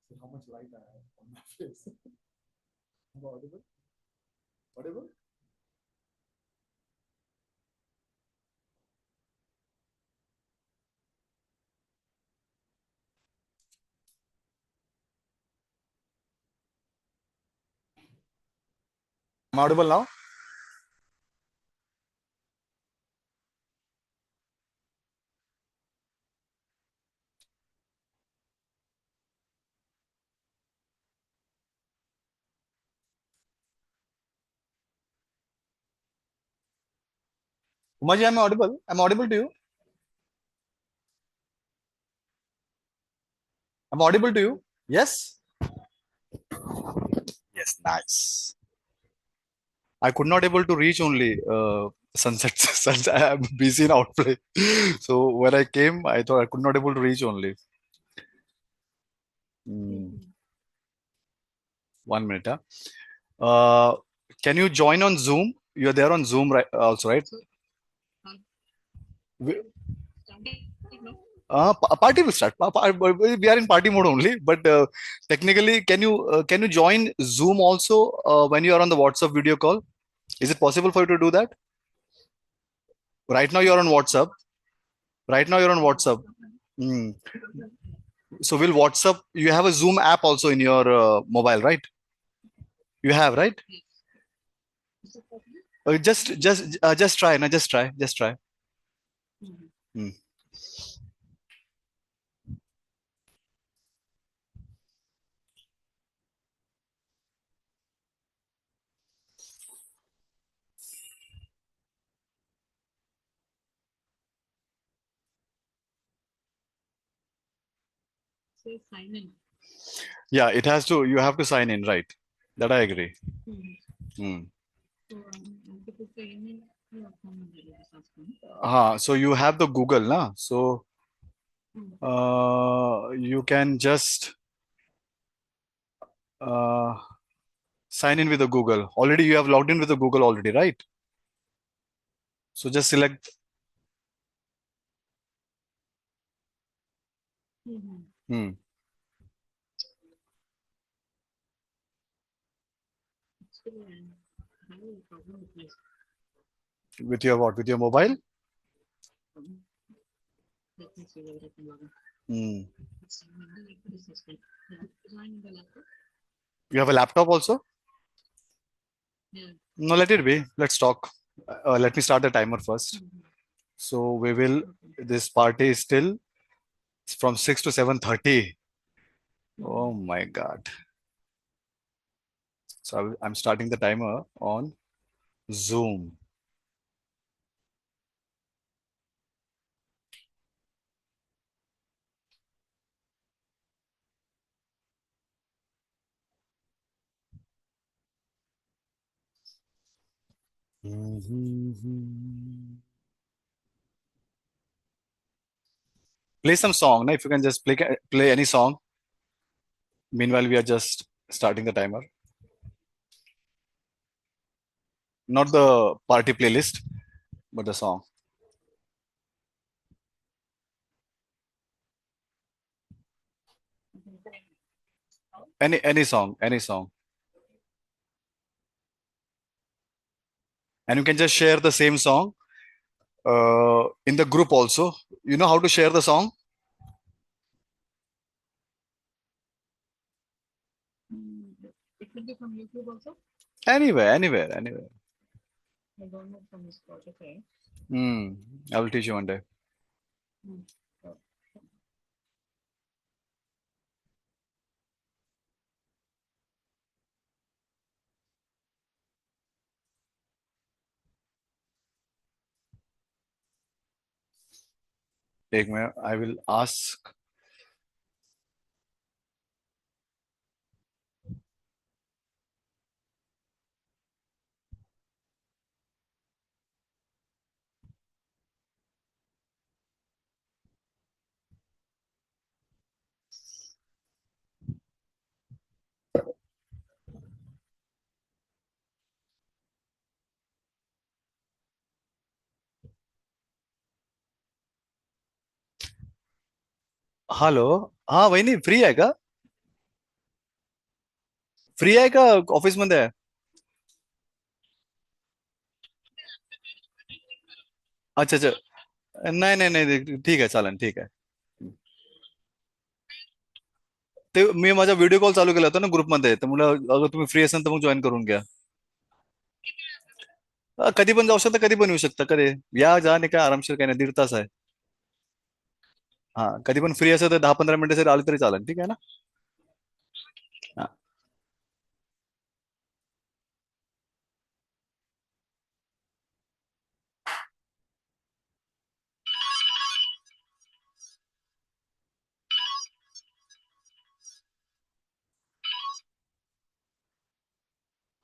See how much light I have on my face. Am I audible? Audible? Am I audible now? Umaji, am I audible? Am I audible to you? Am I audible to you? Yes? Yes, nice. I could not able to reach only sunset. Sunset. I'm busy in outplay. So when I came, I thought I could not able to reach only. Hmm. 1 minute. Huh? Uh, can you join on Zoom? You're there on Zoom, right? Also, right? We, party will start. We are in party mode only. But technically, can you join Zoom also when you are on the WhatsApp video call? Is it possible for you to do that? Right now, you're on WhatsApp. Right now, you're on WhatsApp. Hmm. So will WhatsApp? You have a Zoom app also in your mobile, right? You have, right? Just try. No, just try. Just try. Hmm. Yeah, it has to. You have to sign in, right? That I agree. Hmm. So you have the Google, na? So you can just uh, sign in with the Google. Already you have logged in with the Google already, right? So just select. Hmm. With your what? With your mobile? Hmm. You have a laptop also? No, let it be. Let's talk. Let me start the timer first. So we will. This party is still from 6 to 7:30. Oh my God. So I'm starting the timer on Zoom. Play some song. Na? If you can just play any song. Meanwhile, we are just starting the timer. Not the party playlist, but the song. Any song, any song. And you can just share the same song in the group also. You know how to share the song? Anywhere, anywhere, anywhere. Hmm. I will teach you one day. Take me. I will ask. Hello हाँ वही नहीं free है क्या free आहे का office मध्ये आहे? अच्छा अच्छा. नाही नाही नाही, ठीक आहे, चालेल, ठीक आहे. ते मी माझा व्हिडिओ कॉल चालू केला होता ना ग्रुपमध्ये, तर मला अगर तुम्ही फ्री असाल तर मग जॉईन करून घ्या. कधी पण जाऊ शकता, कधी पण येऊ शकता, कधी या जा, नाही काय आरामशीर, काही नाही, 1.5 तास आहे. हा, कधी पण फ्री असेल तर 10-15 मिनिटं आले तरी चालेल, ठीक आहे ना? हा.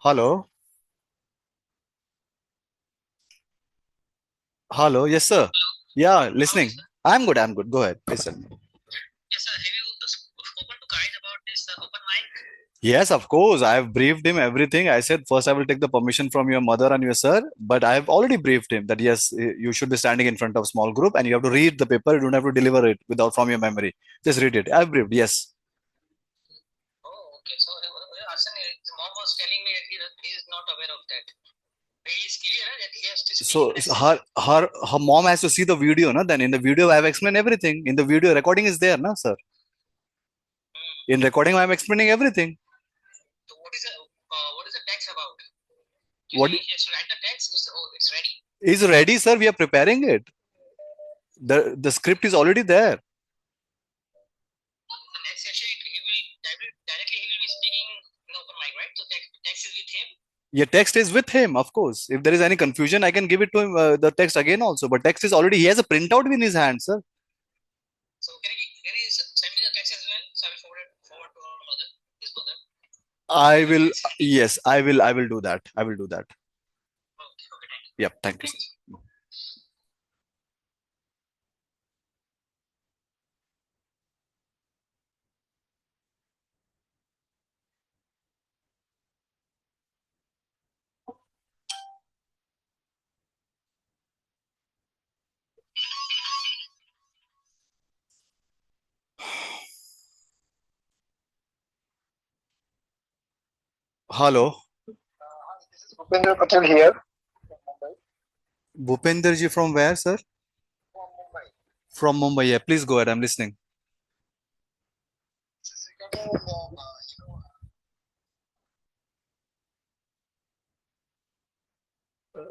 Hello. Hello, yes, sir. Yeah, listening. I'm good. Go ahead. Listen. Yes, of course. I have briefed him everything. I said first I will take the permission from your mother and your sir, but I have already briefed him that yes, you should be standing in front of small group and you have to read the paper. You don't have to deliver it without from your memory. Just read it. I've briefed. Yes. So her mom has to see the video, na? Then in the video I have explained everything. In the video recording is there, na, sir? In recording I am explaining everything. What is ready, sir? We are preparing it. The script is already there. Your text is with him, of course. If there is any confusion, I can give it to him, the text again also. But text is already, he has a printout in his hand, sir. I will, yes, I will do that. I will do that. Yep, thank you, sir. Hello. Bhupender Patel here. Bhupender ji from where, sir? From Mumbai. Yeah, please go ahead. I'm listening.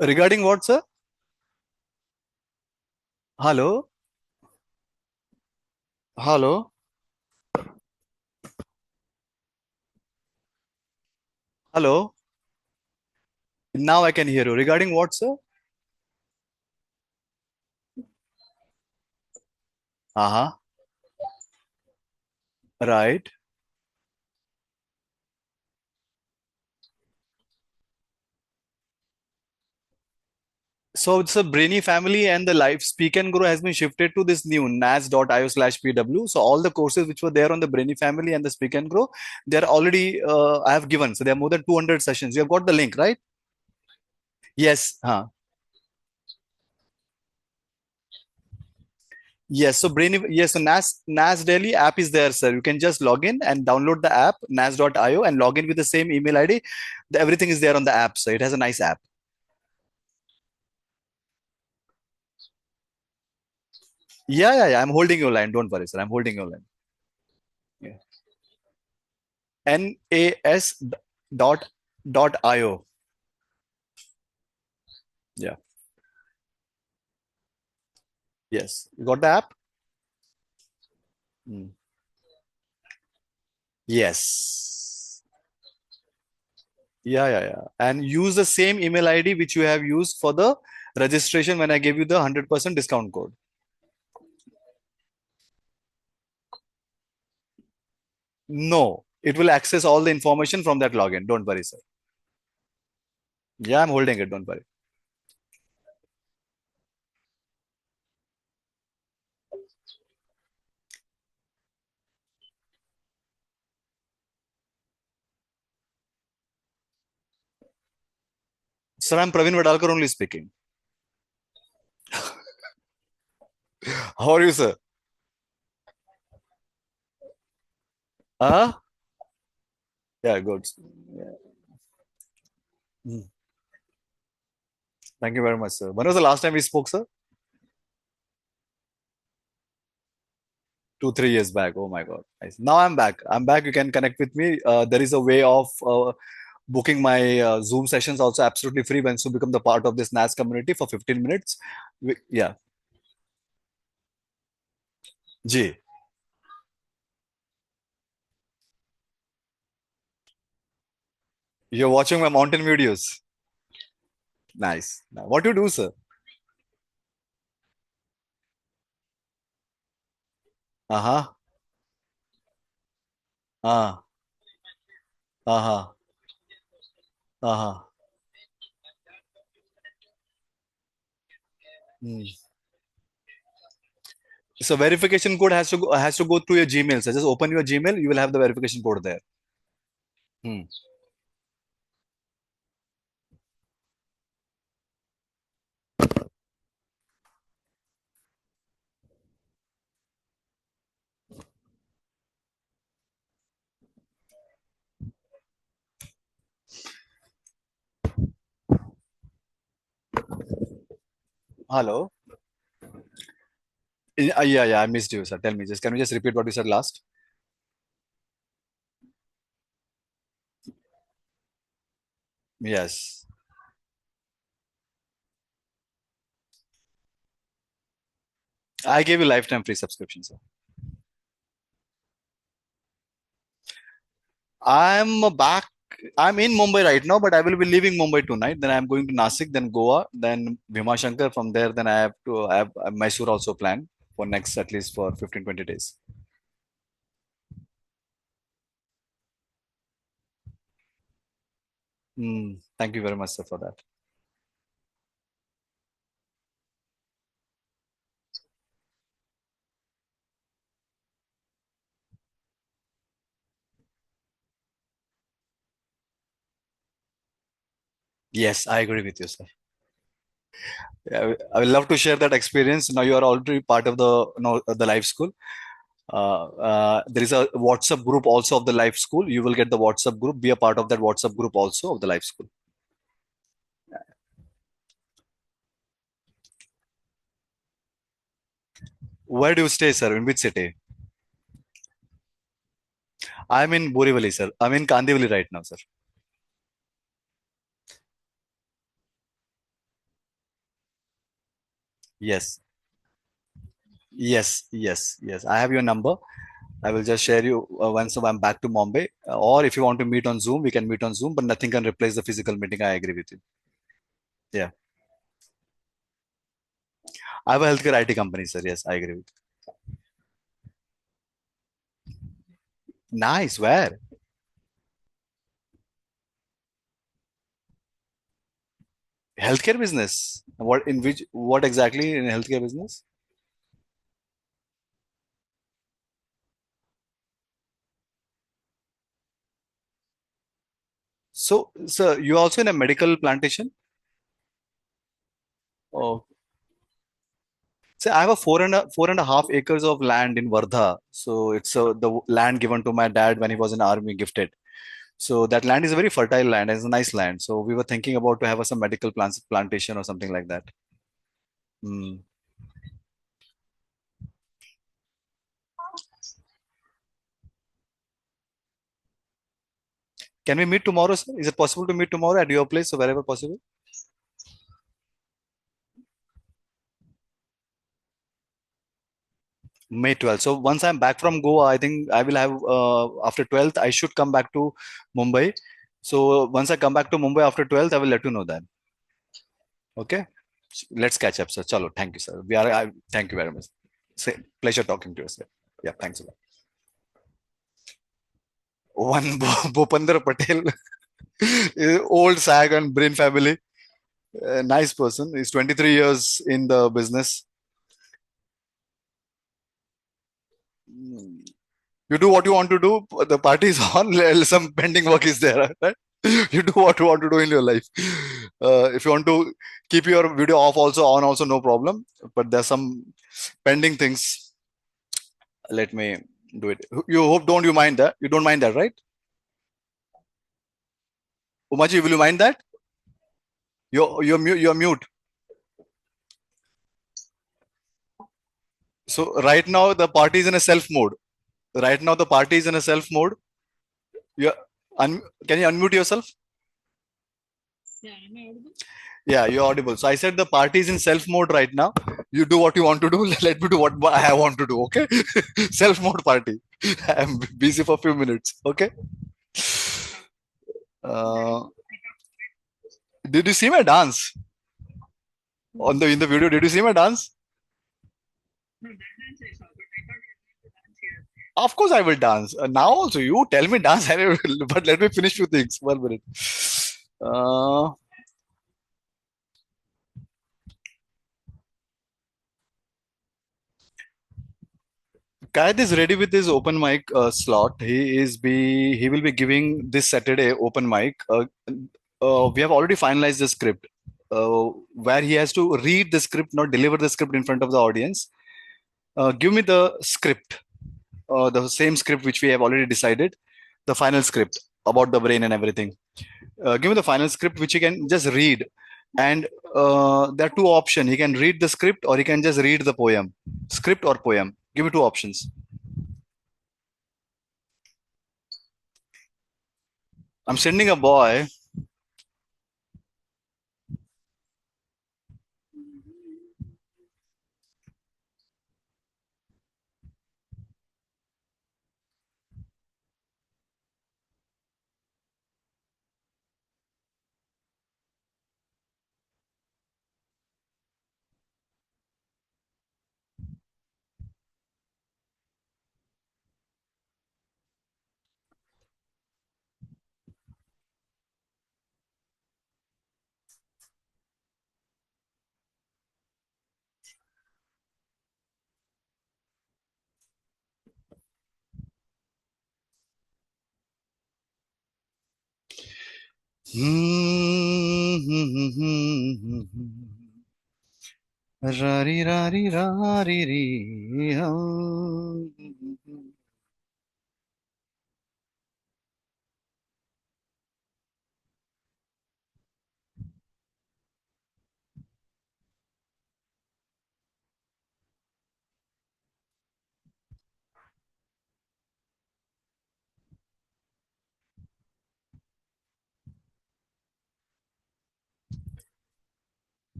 Regarding what, sir? Hello. Hello. Hello. Now I can hear you. Regarding what, sir? Uh-huh. Right. So it's a Brainy family and the live Speak and Grow has been shifted to this new nas.io/pw. So all the courses which were there on the Brainy family and the Speak and Grow, they're already I have given. So there are more than 200 sessions. You have got the link, right? Yes. Huh. Yes. So Brainy, yes. So NAS Daily app is there, sir. You can just log in and download the app nas.io and log in with the same email ID. Everything is there on the app. So it has a nice app. Yeah. I'm holding your line. Don't worry, sir. I'm holding your line. Yeah. NAS dot io. Yeah. Yes. You got the app? Mm. Yes. Yeah. And use the same email ID which you have used for the registration when I gave you the 100% discount code. No, it will access all the information from that login. Don't worry, sir. Yeah, I'm holding it. Don't worry. Sir, I'm Praveen Vadalkar only speaking. How are you, sir? Huh? Yeah, good. Yeah. Mm. Thank you very much, sir. When was the last time we spoke, sir? 2, 3 years back. Oh my God. Nice. Now I'm back. I'm back. You can connect with me. There is a way of booking my Zoom sessions also absolutely free once you become the part of this NAS community for 15 minutes. Yeah. G. You're watching my mountain videos. Nice. Now, what do you do, sir? Uh-huh. Uh, uh-huh. Uh-huh. Hmm. So verification code has to go through your Gmail. So just open your Gmail, you will have the verification code there. Hmm. Hello. Yeah, yeah, I missed you, sir. Tell me, just can you just repeat what you said last? Yes. I gave you lifetime free subscription, sir. I'm back. I'm in Mumbai right now, but I will be leaving Mumbai tonight. Then I'm going to Nasik, then Goa, then Bhimashankar. From there, then I have Mysore also planned for next at least for 15, 20 days. Thank you very much, sir, for that. Yes, I agree with you, sir. Yeah, I will love to share that experience. Now you are already part of the life school. There is a WhatsApp group also of the life school. You will get the WhatsApp group. Be a part of that WhatsApp group also of the life school. Where do you stay, sir? In which city? I'm in Borivali, sir. I'm in Kandivali right now, sir. Yes, yes. I have your number. I will just share you once I'm back to Mumbai. Or if you want to meet on Zoom, we can meet on Zoom. But nothing can replace the physical meeting. I agree with you. Yeah, I have a healthcare IT company, sir. Yes, I agree with you. Nice. Where? Healthcare business. What exactly in healthcare business? So, sir, you also in a medical plantation? Oh, so I have a 4.5 acres of land in Wardha. So it's the land given to my dad when he was in army, gifted. So that land is a very fertile land. It's a nice land. So we were thinking about to have some medical plants plantation or something like that. Hmm. Can we meet tomorrow, sir? Is it possible to meet tomorrow at your place or wherever possible? May 12th. So once I'm back from Goa, I think I will have after 12th, I should come back to Mumbai. So once I come back to Mumbai after 12th, I will let you know that. Okay. Let's catch up, sir. Chalo. Thank you, sir. Thank you very much. Say, pleasure talking to you, sir. Yeah, thanks a lot. One Bhupender Patel, old SAG and Brain family. Nice person. He's 23 years in the business. You do what you want to do. The party is on. Some pending work is there. Right? You do what you want to do in your life. If you want to keep your video off, also on, also no problem. But there's some pending things. Let me do it. You hope don't you mind that? You don't mind that, right? Umaji, will you mind that? You're mute. You're mute. So right now the party is in a self mode. Right now the party is in a self mode. You can you unmute yourself? Yeah, you're audible. So I said the party is in self mode right now. You do what you want to do. Let me do what I want to do. Okay, self mode party. I'm busy for a few minutes. Okay. Uh, did you see my dance on the in the video? Did you see my dance? Of course, I will dance. Now also, you tell me dance, I will, but let me finish few things. 1 minute. Uh, Kayat is ready with his open mic slot. He will be giving this Saturday open mic. We have already finalized the script, where he has to read the script, not deliver the script in front of the audience. Give me the script, the same script which we have already decided, the final script about the brain and everything. Give me the final script which he can just read, and there are two options. He can read the script or he can just read the poem, script or poem. Give me two options. I'm sending a boy. Rari rari rari ri.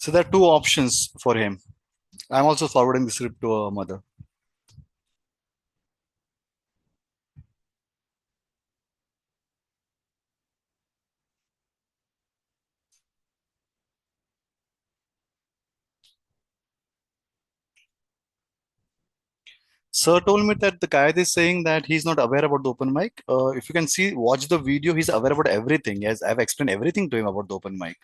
So there are two options for him. I'm also forwarding the script to a mother. Sir told me that the guy is saying that he's not aware about the open mic. If you can see, watch the video, he's aware about everything. Yes, I've explained everything to him about the open mic.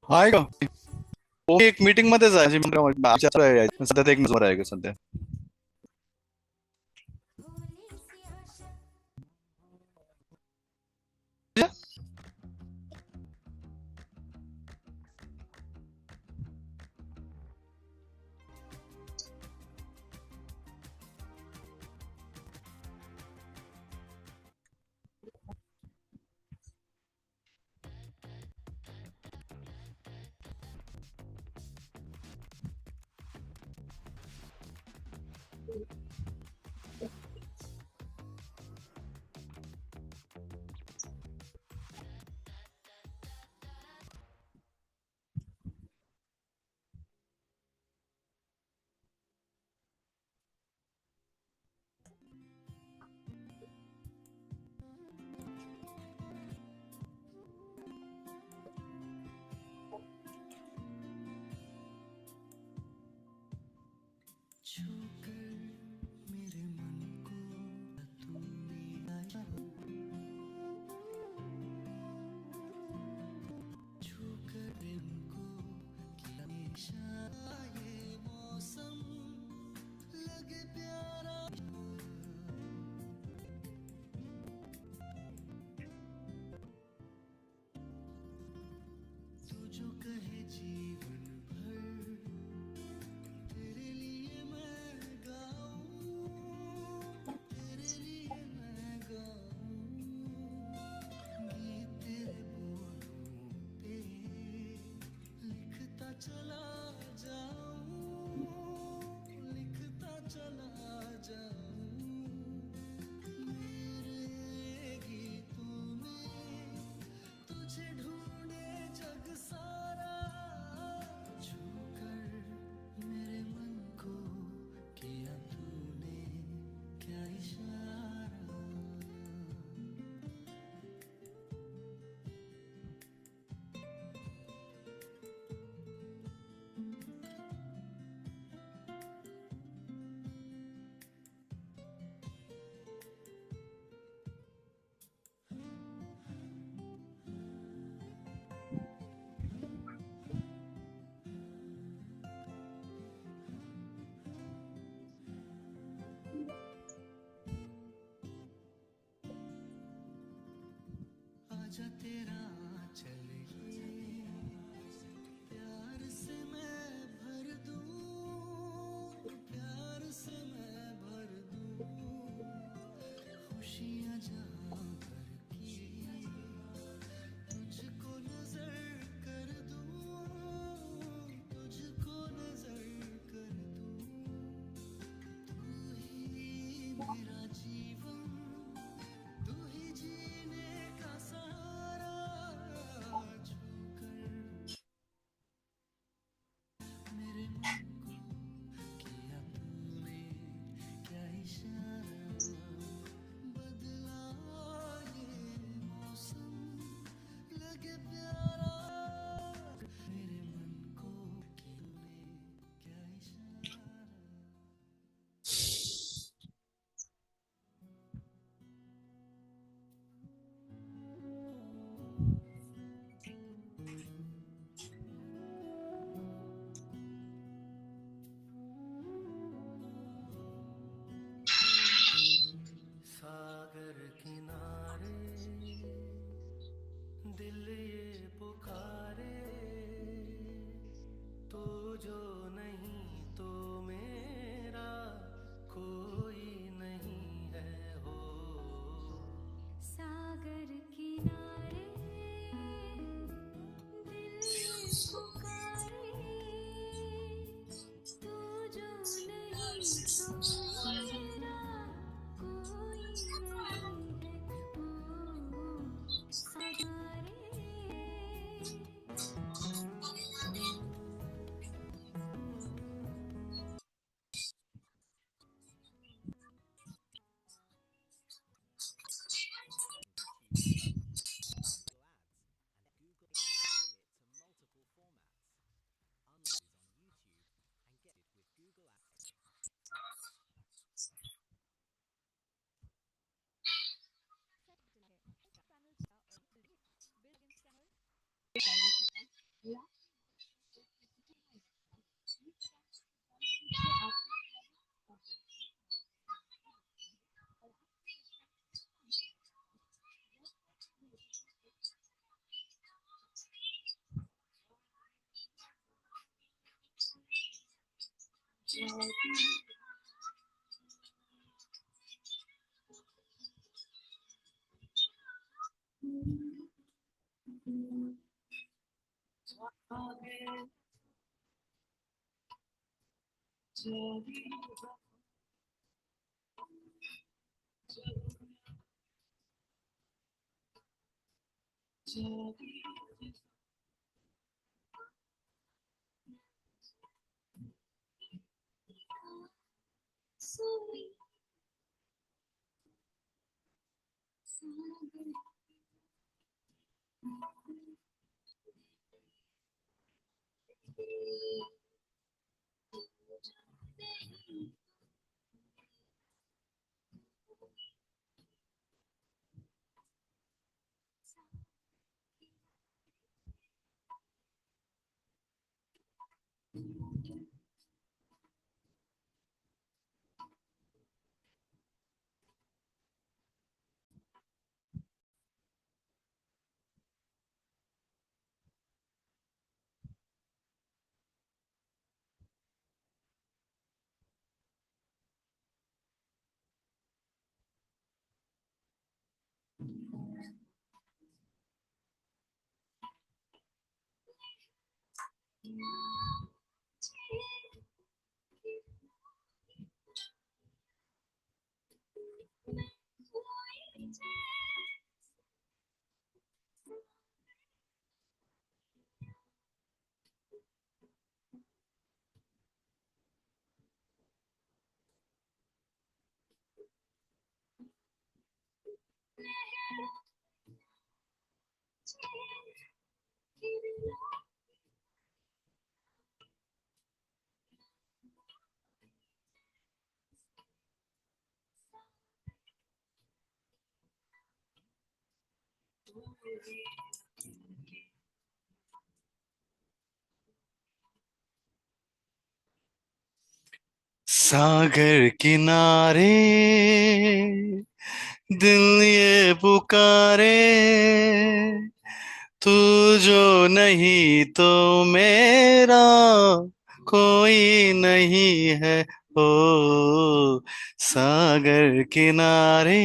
आहे का? Okay, एक meeting मध्येच आहे सध्या ते एक number आहे का सध्या. आजा तेरा चल ये प्यार से मैं भर दूं, प्यार से मैं भर दूं, खुशियाँ जहाँ भर की तुझको नजर कर दूं, तुझको नजर कर दूं, तू ही मेरा जीवन, तू ही जीने का सहारा, छूकर मेरे मन को किया तूने क्या इशारा, बदला ये मौसम लगे प्यारा, मेरे मन को तूने क्या इशारा. सागर किनारे दिल ये पुकारे, तो जो नहीं तो मेरा कोई नहीं है हो. सागर किनारे दिल ये पुकारे, तू जो नहीं तो मेरा कोई नहीं है। ओ सागर किनारे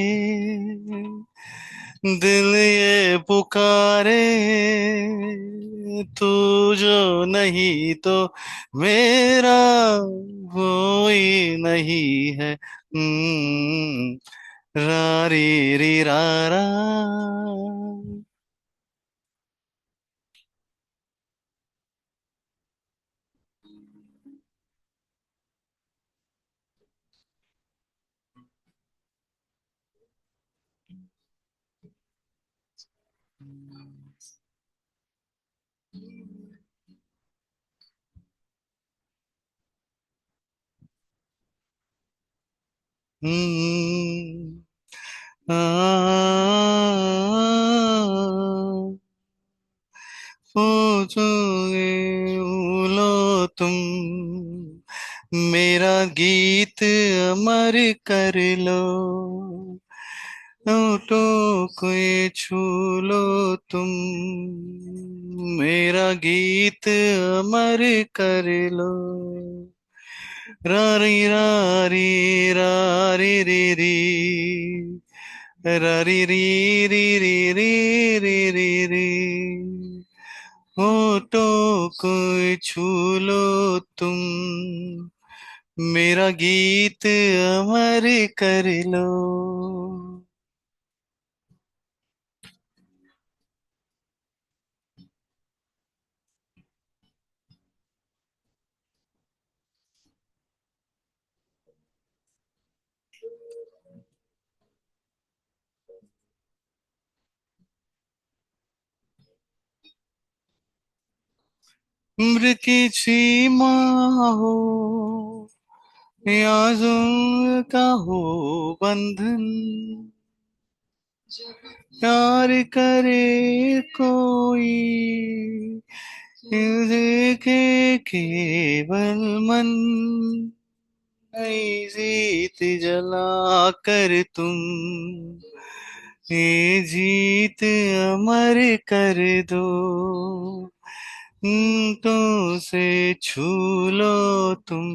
दिल ये पुकारे, तू जो नहीं तो मेरा कोई नहीं है। रा री री रा रा। हम्म, पूछोगे बोलो तुम, मेरा गीत अमर कर लो। होठों कोई छू लो तुम, मेरा गीत अमर कर लो। रारी रारी रारी री री, रारी री री री री री री री। होठों को छू लो तुम, मेरा गीत अमर कर लो। उम्र की सीमा हो या जुल्म का हो बंधन, प्यार करे कोई देखे केवल मन, नई जीत जला कर तुम ये जीत अमर कर दो। तो से छू लो तुम,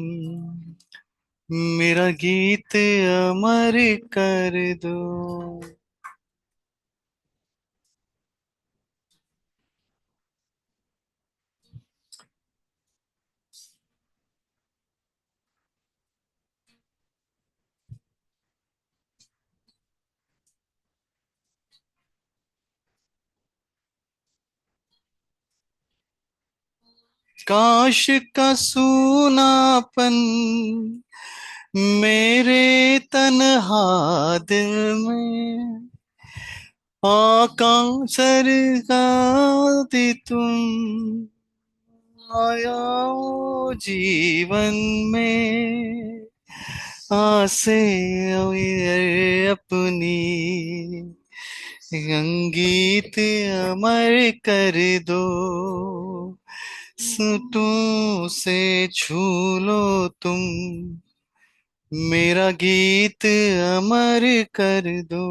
मेरा गीत अमर कर दो। काश का सूनापन मेरे तन्हा दिल में, आका सरगा दी तुम आया हो जीवन में, आसे अपनी संगीत अमर कर दो। सुटों से छू लो तुम, मेरा गीत अमर कर दो।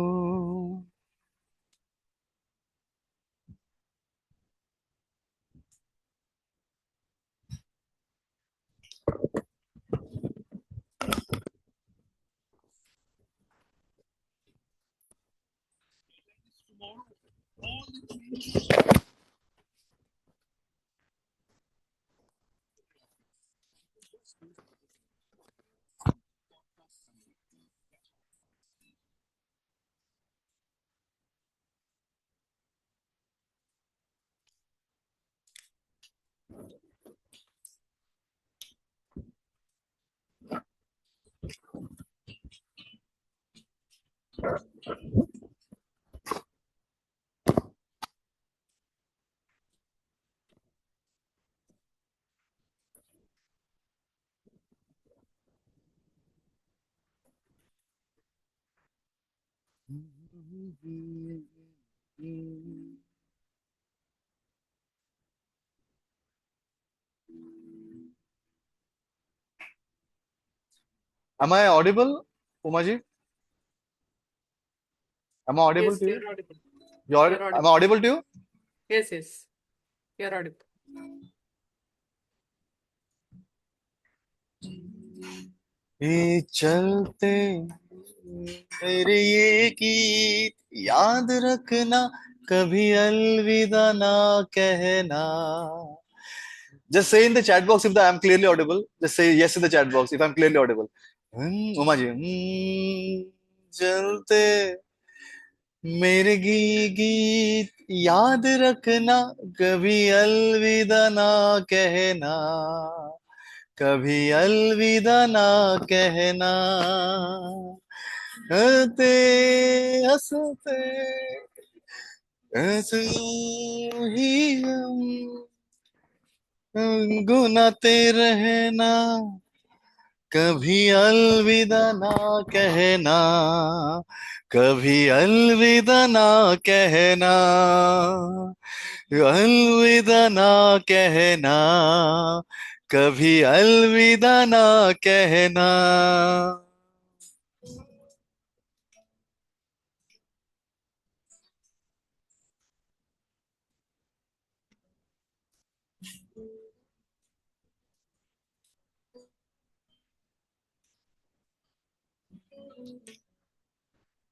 Am I audible, Umaji? Am I audible Yes, to you? you're audible. You're Am I audible. audible to you? Yes, yes, you're audible. ये चलते मेरे ये गीत याद रखना, कभी अलविदा ना कहना. Just say in the chat box if I am clearly audible. Just say yes in the chat box if I'm clearly audible. Umaji. चलते मेरे गीत याद रखना, कभी अलविदा ना कहना, कभी अलविदा ना कहना. हंसते हंसते ऐसे ही हम गुनाते रहना, कभी अलविदा ना कहना, कभी अलविदा ना कहना, अलविदा ना कहना, कभी अलविदा ना कहना.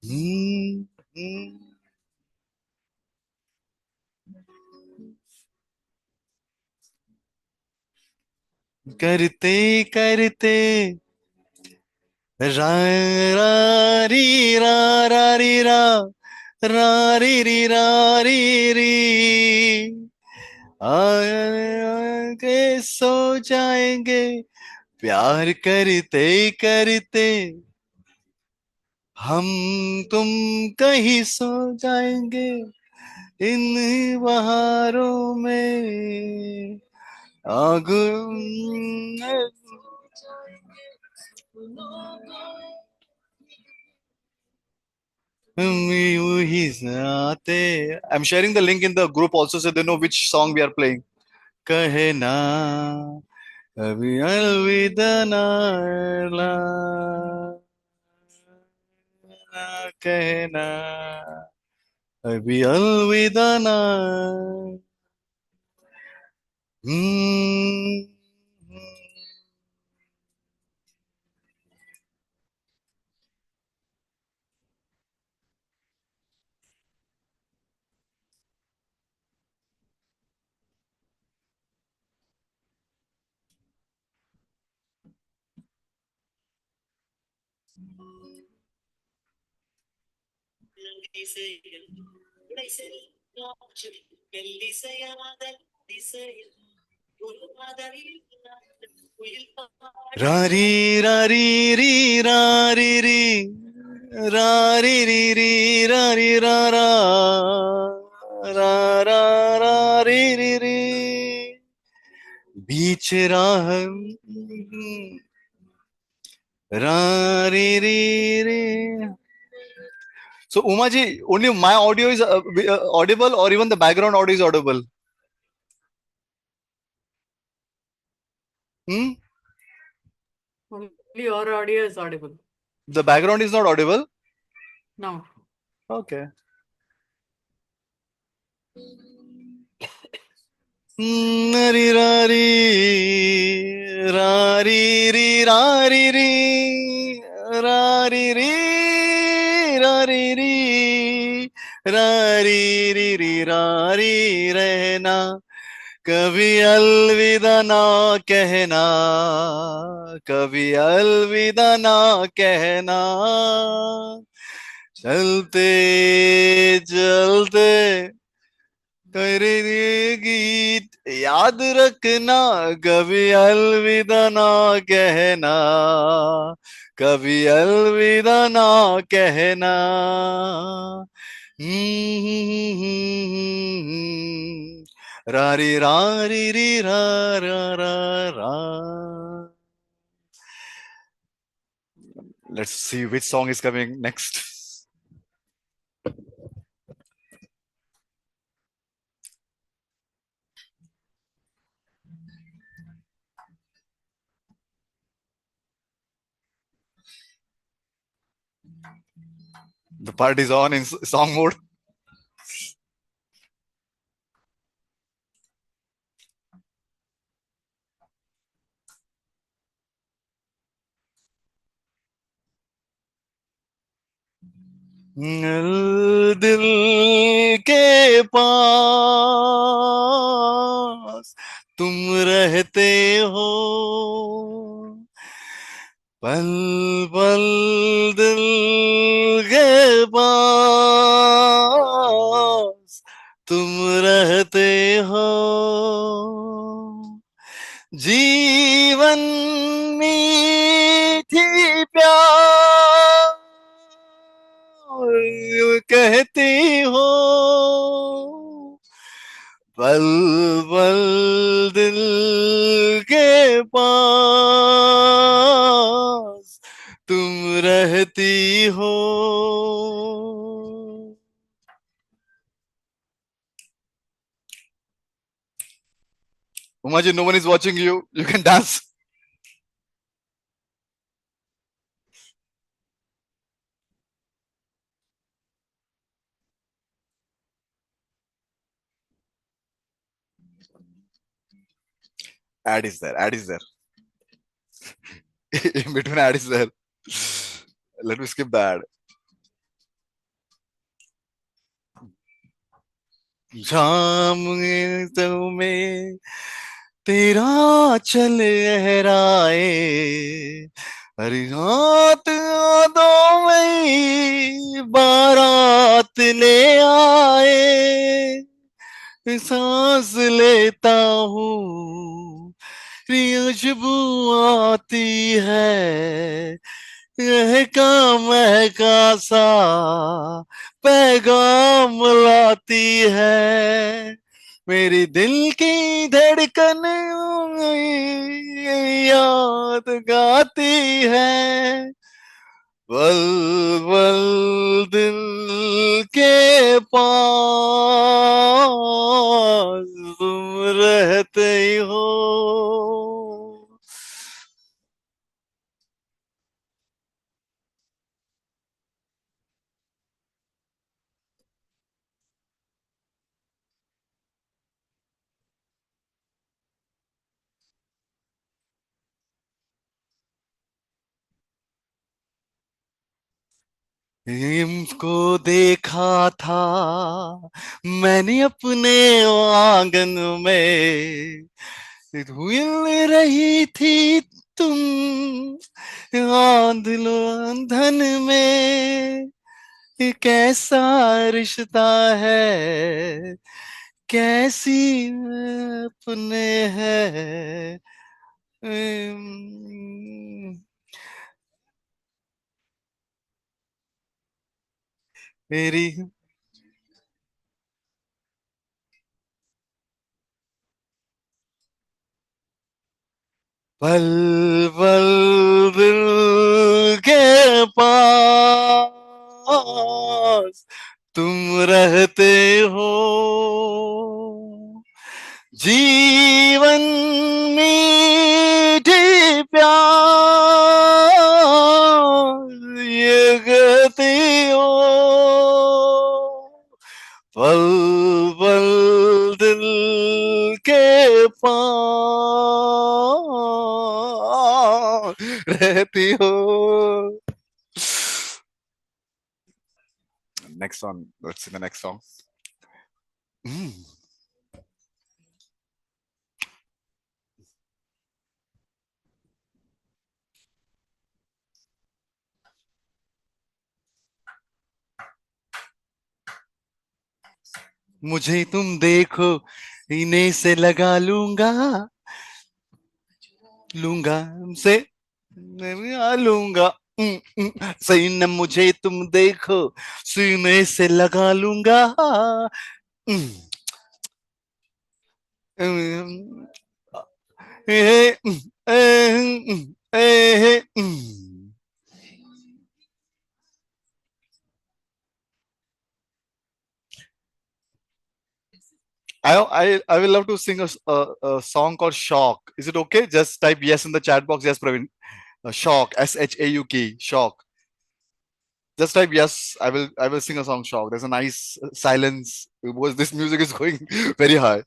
हम्म, हम्म. करते करते रा रा री रा रा री रा रा री री रा री री आगे सो जाएंगे प्यार करते करते, हम तुम कहीं सो जाएंगे इन बहारों में. आग यूं ही आते. I'm sharing the link in the group also so they know which song we are playing. कहना अभी अलविदा ना कहना, अभी अलविदा ना. हम्म, रारी रारी री रारी री रारी री री रारी रा रा रा रा रा री री री बीच राह रारी री री. So Umaji, only my audio is audible, or even the background audio is audible? Hmm? Only your audio is audible. The background is not audible? No. Okay. Ri rari rari ri rari ri rari ri rari ri rari ri ri rari रहना कभी अलविदा ना कहना कभी अलविदा ना कहना चलते चलते करेंगे गीत याद रखना कभी अलविदा ना कहना कभी अलविदा ना कहना. रारी रारी री रा रा रा रा. Let's see which song is coming next. The party's on in song mode. दिल के पास तुम रहते हो पल पल दिल के पास तुम रहते हो जीवन मीठी प्यार कहती हो पल पल दिल के पास तुम रहती हो. Imagine no one is watching you. You can dance. Ad is there. Ad is there. In between ad is there. Let me skip the ad. शाम में तेरा चल लहराए हरी रात यादों में बारात ले आए सांस लेता हूँ खुशबू आती है महका सा पैगाम लाती है मेरी दिल की धड़कन याद गाती है पल पल दिल के पास तुम रहते हो. को देखा था मैंने अपने आंगन में हिल रही थी तुम आंध लो अंधन में एक ऐसा रिश्ता है, कैसी अपने है। अम्म, मेरी पल पल दिल के पास तुम रहते हो, जीवन मीठी प्यार ये कहती हो, पल पल दिल के पास रहती हो। Next song. Let's see the next song. Hmm. मुझे तुम देखो इन्हें से लगा लूंगा, लूंगा से लूंगा। सही न, मुझे तुम देखो सीने से लगा लूंगा। हम्म, हम्म, eh, I will love to sing a song called Shock. Is it okay? Just type yes in the chat box. Yes, Praveen. Shock. SHAUK. Shock. Just type yes. I will sing a song Shock. There's a nice silence because this music is going very high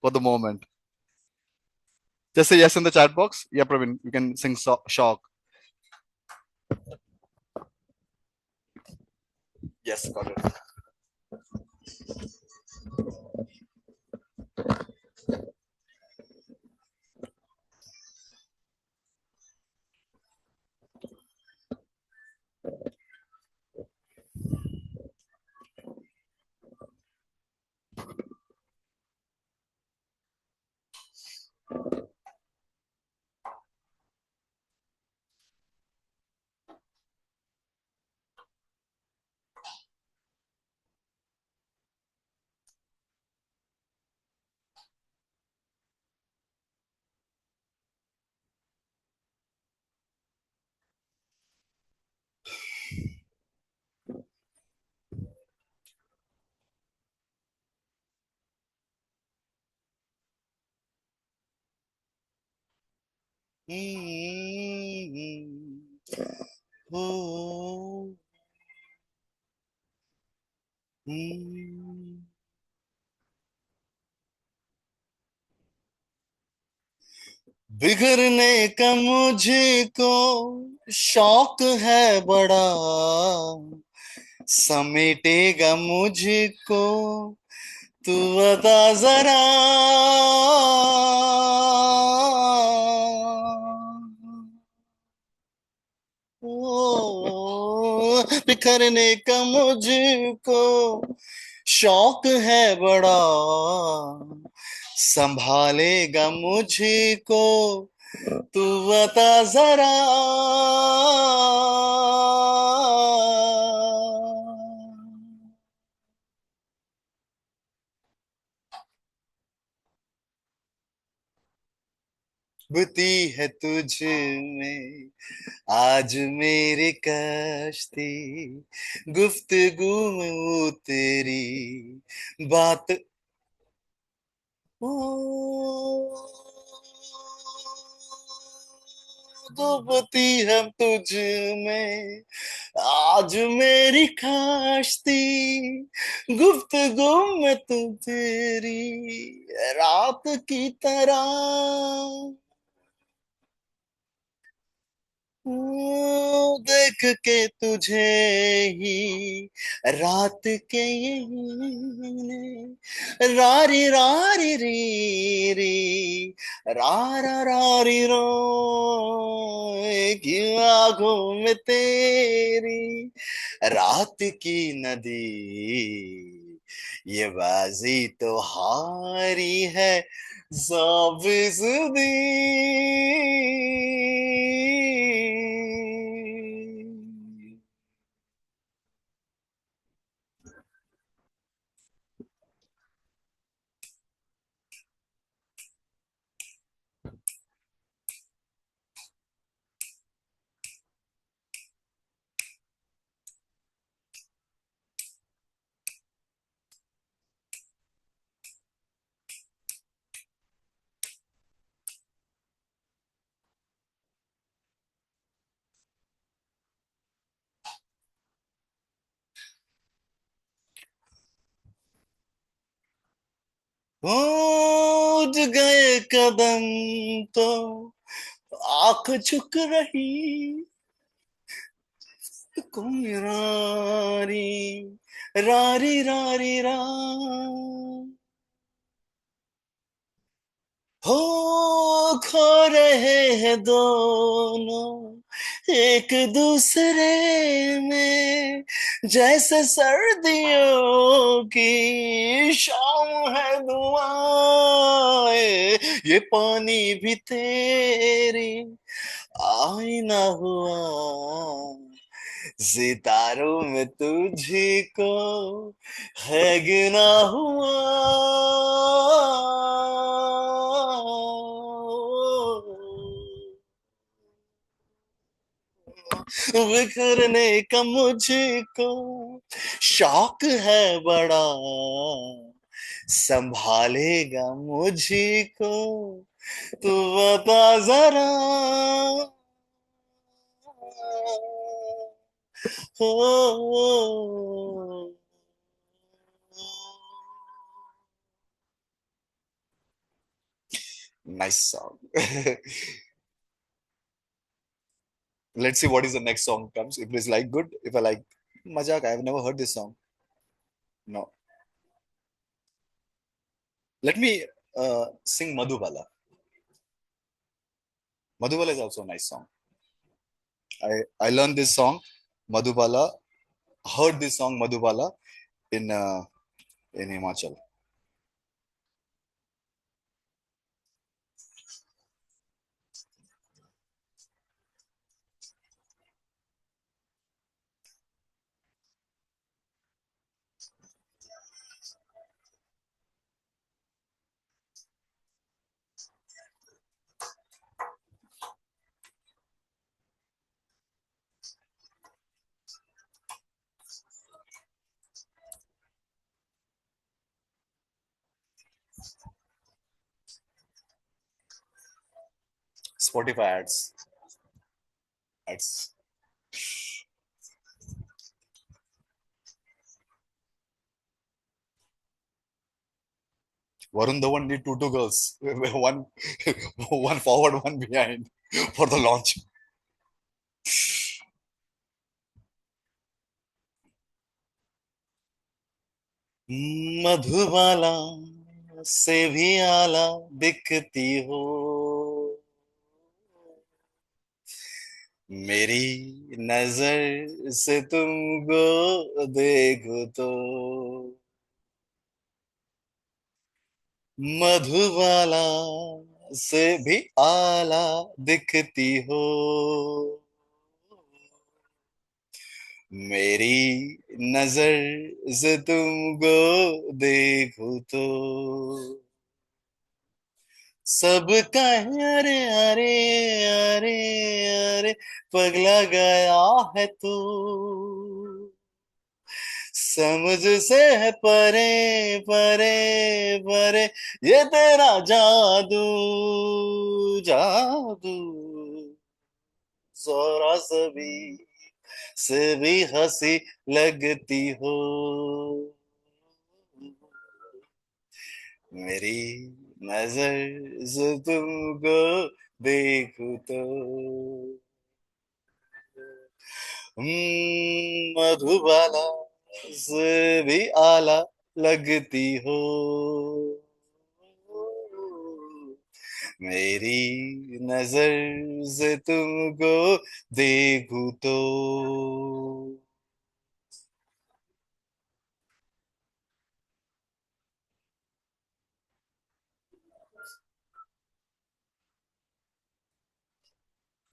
for the moment. Just say yes in the chat box. Yeah, Praveen, you can sing Shock. Yes, got it. Oh, बिखरने का मुझको शौक है बड़ा, समेटेगा मुझको तू बता जरा। ओ, बिखरने का मुझको शौक है बड़ा, संभालेगा मुझको तू बता जरा। बुती है तुझ में आज मेरी कश्ती, गुफ्तगू में वो तेरी बात। डूबती है तुझ में आज मेरी कश्ती, गुफ्तगू में तू तेरी रात की तरह। देख के तुझे ही रात के ये रारी रारी री री रा रा रारी रो, बागों में तेरी रात की नदी, ये बाजी तो हारी है ज़ाबिज़ुदी। उठ गए कदम तो आंख झुक रही, कोई रारी रारी रारी रा, हो खो रहे हैं दोनों एक दूसरे में, जैसे सर्दियों की शाम है दुआएं, ये पानी भी तेरी आईना हुआ, सितारों में तुझी को है गिना हुआ। बिखरने का मुझको शौक है बड़ा, संभालेगा मुझी को तू बता जरा। हो nice song. Let's see what is the next song comes. If it is like good, if I like Majak, I have never heard this song. No. Let me sing Madhubala. Madhubala is also a nice song. I learned this song, Madhubala, heard this song Madhubala in Himachal. Spotify ads. Varun Dhawan need two girls, one one forward, one behind for the launch. Madhubala से भी आला दिखती हो, मेरी नजर से तुमको देखो तो, मधुबाला से भी आला दिखती हो, मेरी नजर से तुमको देखो तो, सब कहे अरे अरे अरे अरे पगला गया है तू, समझ से है परे परे परे ये तेरा जादू जादू, जरा से भी हंसी लगती हो, मेरी नजर से तुमको देखो तो, मधुबाला से भी आला लगती हो, मेरी नजर से तुमको देखूं तो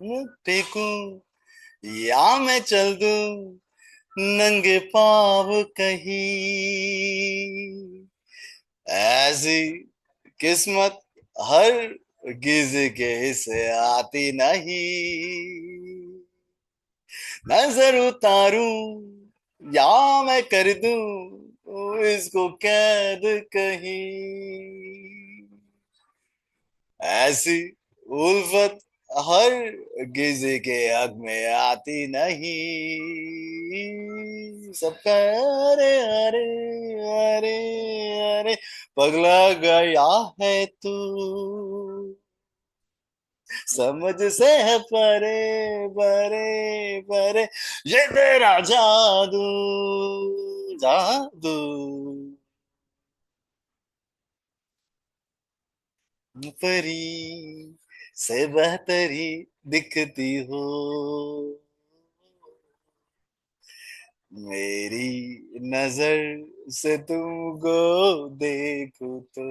मैं टेकूं या मैं चल दूं नंगे पाँव कहीं, ऐसी किस्मत हर गिज के से आती नहीं। नजर उतारूं या मैं कर दूं इसको कैद कहीं, ऐसी उल्फत हर किसी के हक में आती नहीं। सबका अरे अरे अरे अरे पगला गया है तू, समझ से है परे परे परे, ये तेरा जादू जादू। परी से बेहतरी दिखती हो मेरी नजर से तुमको देखो तो,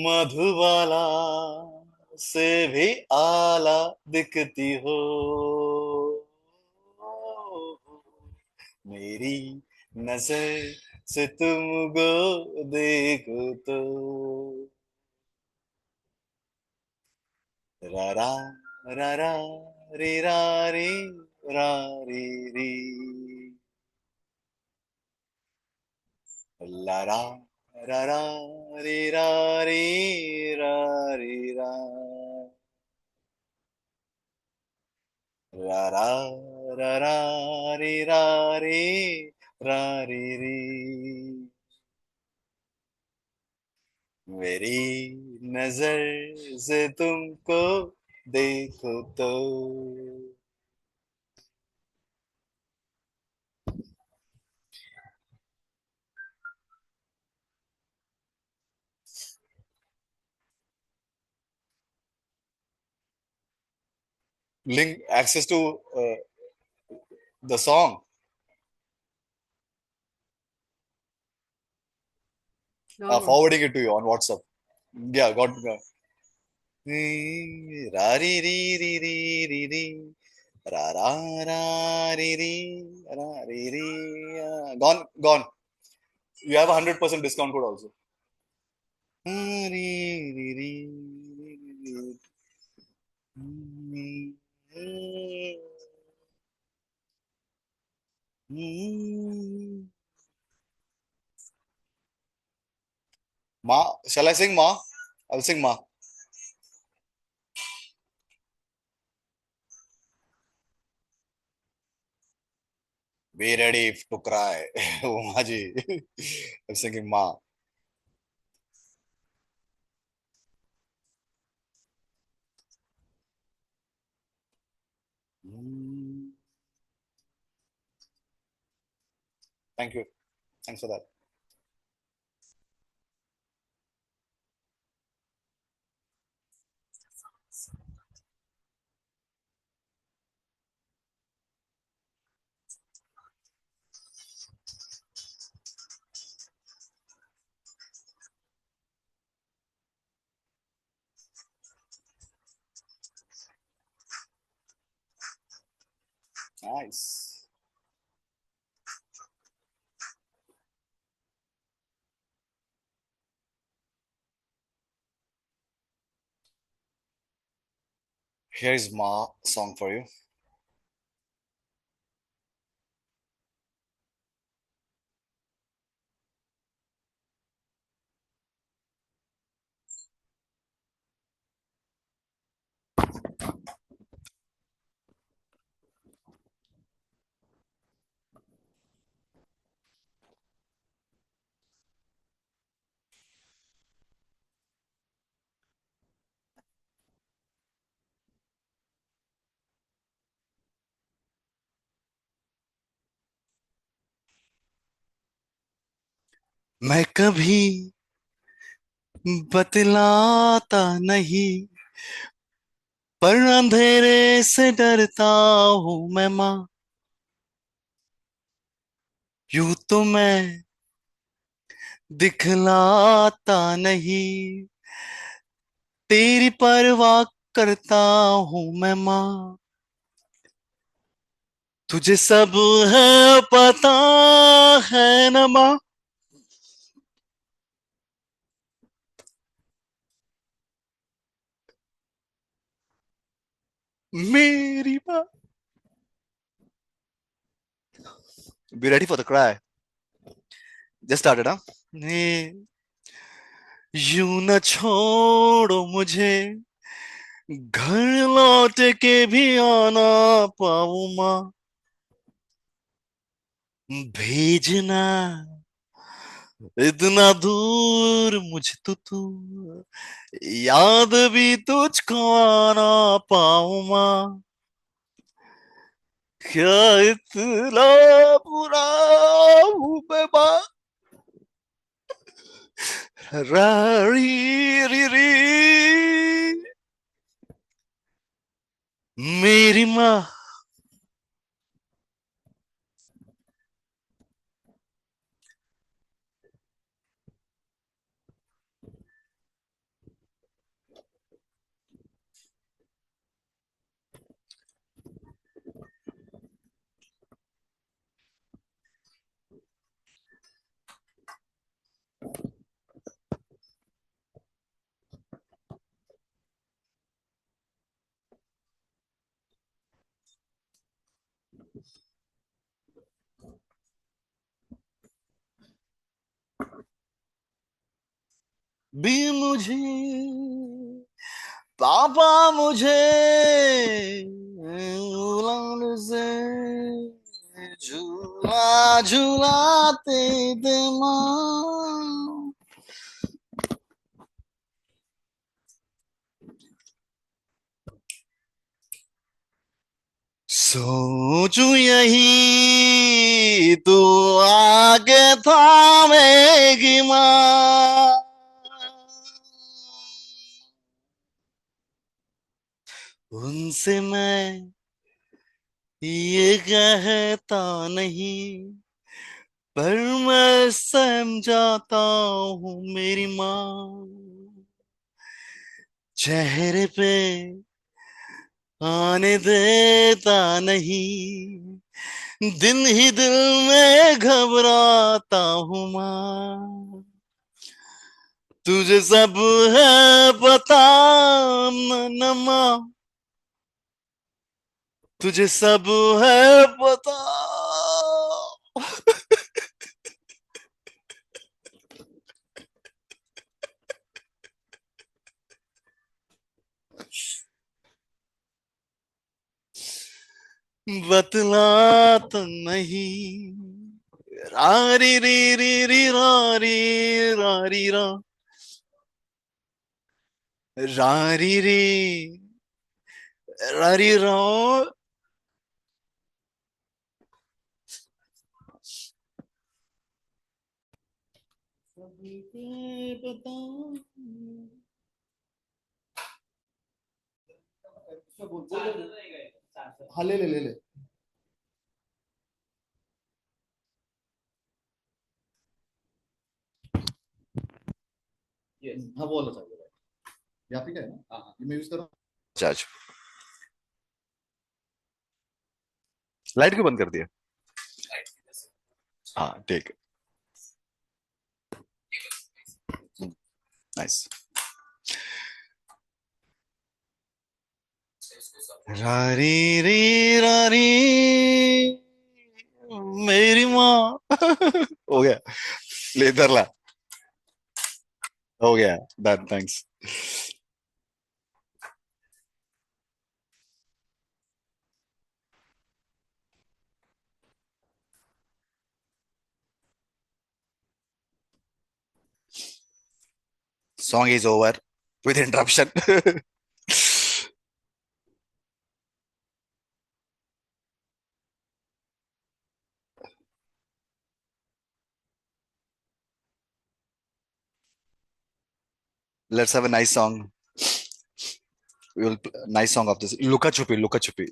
मधुबाला से भी आला दिखती हो मेरी नजर से तुमको देखो तो। रा रा रा रा रे रा रे रा रे रे ला रा रा रा रे रा रे रा रे रा रा रा रा रा रे रा रे रा रे रे। मेरी नजर से तुमको देखो तो। Link access to the song. No, no. Forwarding it to you on WhatsApp. Yeah, got. Ra ri ri ri ri ri ri. Ra ra ra ri ri ra ri ri. Gone, gone. You have 100% discount code also. Ri ri ri ri ri. Ma, shall I sing Ma? I'll sing Ma. Be ready to cry. Oh, Maji. I'm singing Ma. Thank you. Thanks for that. Nice. Here's Ma song for you. मैं कभी बतलाता नहीं, पर अंधेरे से डरता हूं मैं माँ। यूं तो मैं दिखलाता नहीं, तेरी परवाह करता हूं मैं माँ। तुझे सब है पता है न माँ। मेरी माँ। Be ready for the cry. Just started, huh? ने यूं न छोड़ो मुझे, घर लौट के भी आना पाऊं माँ। भेजना इतना दूर मुझे तो तू, याद भी तुझको आना पाऊं माँ। क्या इतना बुरा हूं मैं माँ। री री री मेरी माँ। भी मुझे पापा मुझे उड़ान से झूला झूलाते थे माँ। सोचू यही तू आगे थामेगी माँ। उनसे मैं ये कहता नहीं, पर मैं सहम जाता हूँ मेरी माँ। चेहरे पे आने देता नहीं, दिन ही दिल में घबराता हूँ माँ। तुझे सब है पता न माँ, तुझे सब है पता। बतलाता नहीं। रारी री री री रारी रारी रा रारी री रारी रा। हाँ ले ले ले ले। हाँ वो वाला चाहिए। ये आप ही का है ना? हाँ ये मैं यूज कर रहा हूँ। चार्ज। लाइट क्यों बंद कर दिया? हाँ ठीक है। नाइस। रारी री रारी मेरी माँ। हो गया। ले इधर ला। हो गया। Done thanks. Song is over with interruption. Let's have a nice song. We will nice song of this. Luka Chupi, Luka Chupi.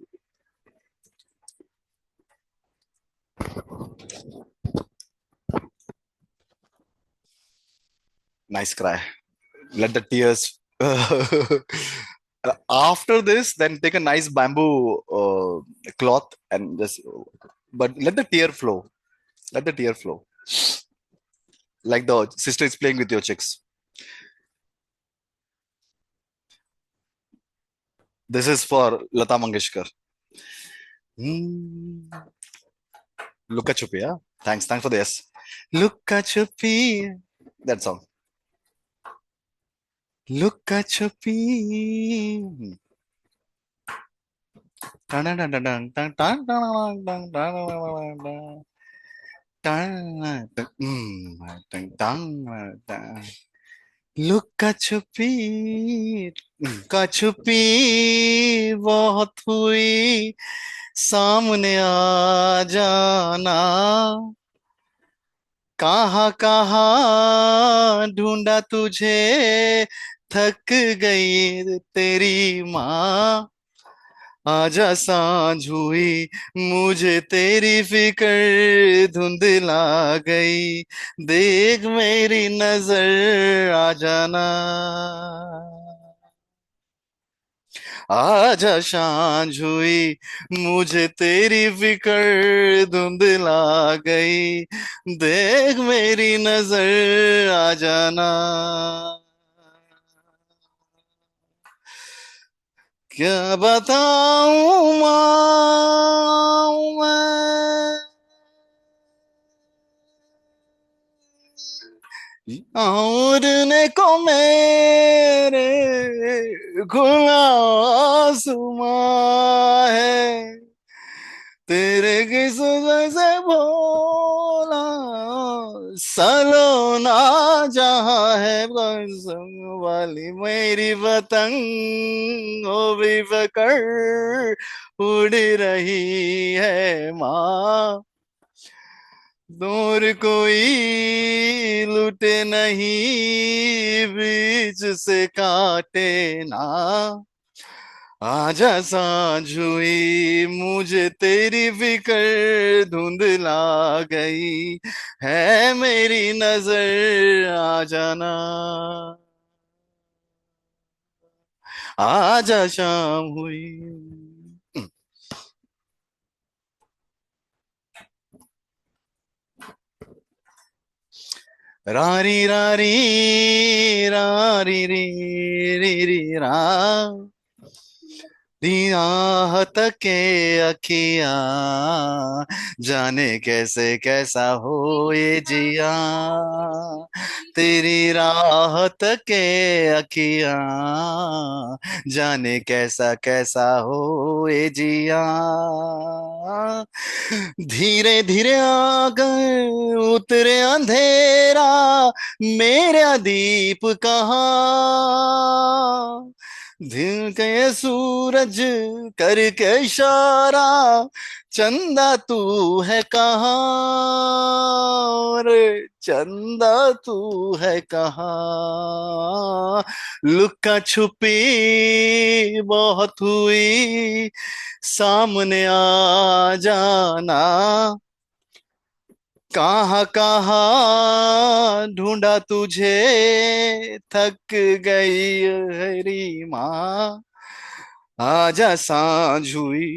Nice cry. Let the tears. After this, then take a nice bamboo cloth and just, but let the tear flow. Let the tear flow. Like the sister is playing with your chicks. This is for Lata Mangeshkar. Hmm. Luka Chupi, yeah. Thanks for the yes. Luka Chupi. That song. Luka Chupi. लुक्का छुपी लुक्का छुपी बहुत हुई सामने आ जाना कहाँ कहाँ ढूंढा तुझे थक गई तेरी माँ आजा सांझ हुई मुझे तेरी फिक्र धुंधला गई देख मेरी नजर आ जाना आजा सांझ हुई मुझे तेरी फिक्र धुंधला गई देख मेरी नजर आ जाना क्या बताऊं माँ मैं औरने को मेरे खुला आसमां है तेरे किस्मत से भोला सलोना जहां है कसम वाली मेरी पतंग हो भी पकड़ उड़ रही है माँ दूर कोई लुटे नहीं बीच से काटे ना आजा सांझ हुई मुझे तेरी फिक्र धुंधला गई है मेरी नजर आ जाना आजा शाम हुई रारी रारी रारी री री री रा राहत के अखियां जाने कैसे कैसा हो ये जिया तेरी राहत के अखियां जाने कैसा कैसा हो ये जिया धीरे धीरे आ गए उतरे अंधेरा मेरा दीप कहाँ दिल के सूरज करके इशारा चंदा तू है कहाँ रे चंदा तू है कहाँ लुक्का छुपी बहुत हुई सामने आ जाना कहाँ कहाँ ढूंढा तुझे थक गई हरी माँ आजा सांझ हुई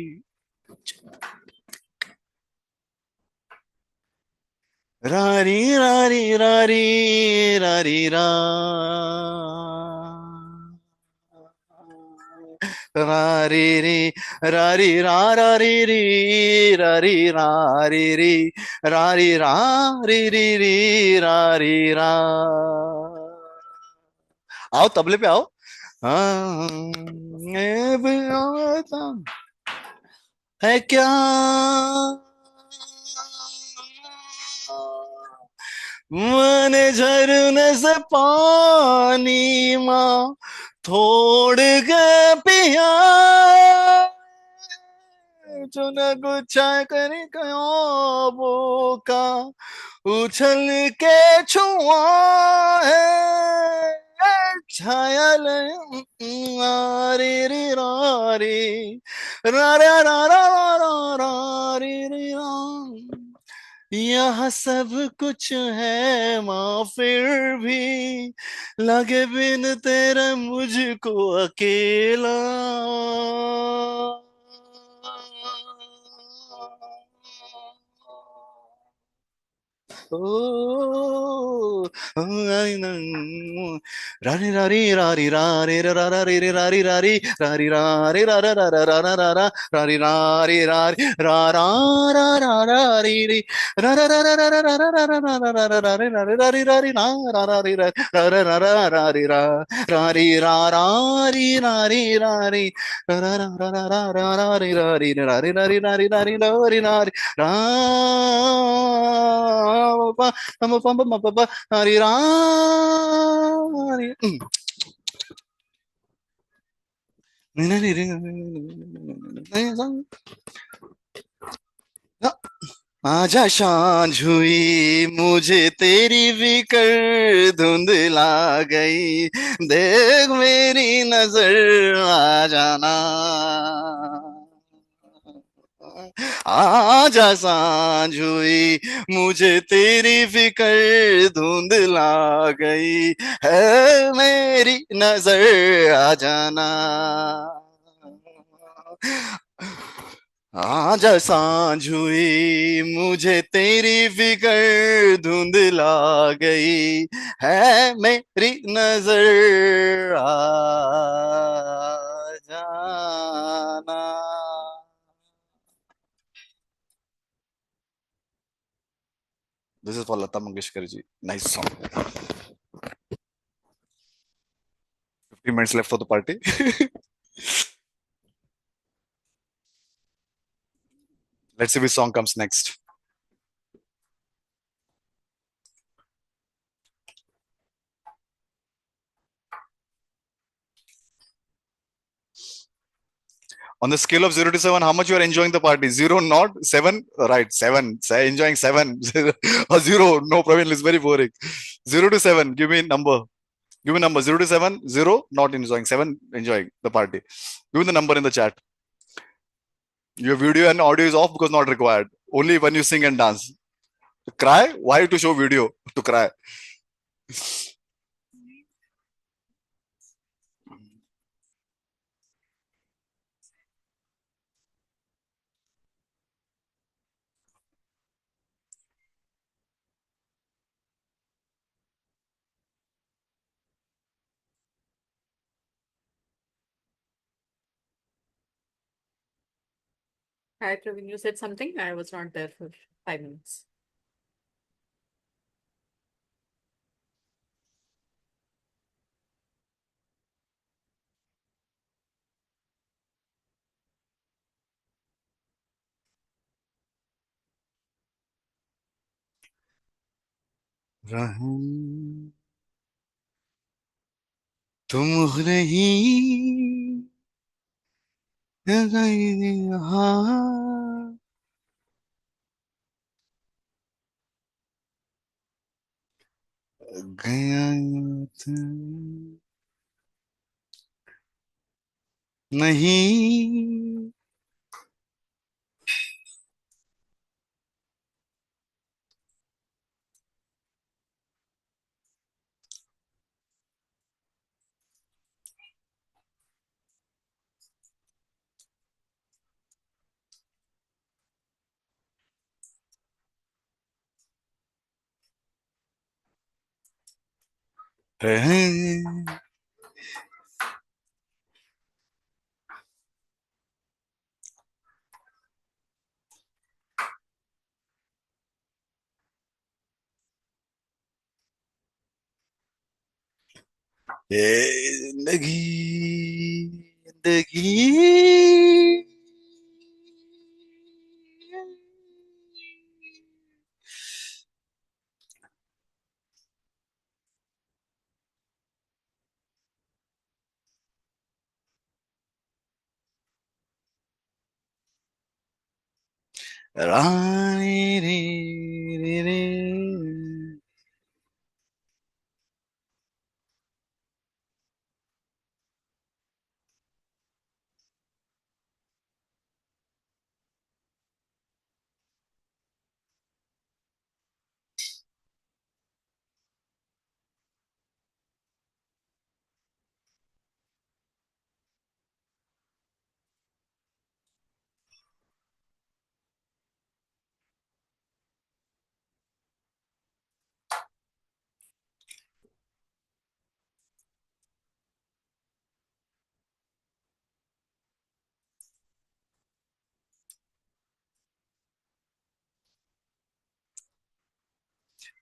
रारी रारी रारी रारी रा रारी री रारी रा रारी री रारी रारी री रारी रा री री री रारी रा आओ तबले पे आओ हाँ अब आता है क्या मैंने झरने से पानी माँ थोड़ के पिया चुना गुच्छा कर ख्वाबों का उछल के छुआ है छाया ले रे रे रा रे रा रा रा रा रा रा रे रे रा। यहाँ सब कुछ है माँ फिर भी लगे बिन तेरे मुझको अकेला। Oh, rari rari rari rari rari rari rari rari rari rari rari rari rari rari rara rara rari ri rara rara rara rara rara rari rari rari rari rari rari rari ra rari rara ri rari rari rara rara rara rari rari rari rari rari rari rari rari आजा शान हुई मुझे तेरी फिक्र धुंधला गई देख मेरी नजर आ जाना आजा सांझ हुई मुझे तेरी फिक्र धुंधला गई है मेरी नजर आ जाना आजा सांझ हुई मुझे तेरी फिक्र धुंधला गई है मेरी नजर आ जाना। This is for Lata Mangeshkar ji. Nice song. 15 minutes left for the party. Let's see which song comes next. On the scale of 0 to 7, how much you are enjoying the party? 0, not 7, right? 7. Say enjoying 7 or 0. No, Praveen, it's very boring. 0 to 7, give me number. Give me number 0 to 7, 0, not enjoying, 7, enjoying the party. Give me the number in the chat. Your video and audio is off because not required. Only when you sing and dance. Cry? Why to show video? To cry. Hi, Praveen, you said something. I was not there for 5 minutes. रहूं तुम नहीं यहाँ गया तुम नहीं है ये जिंदगी जिंदगी रानी रे रे रे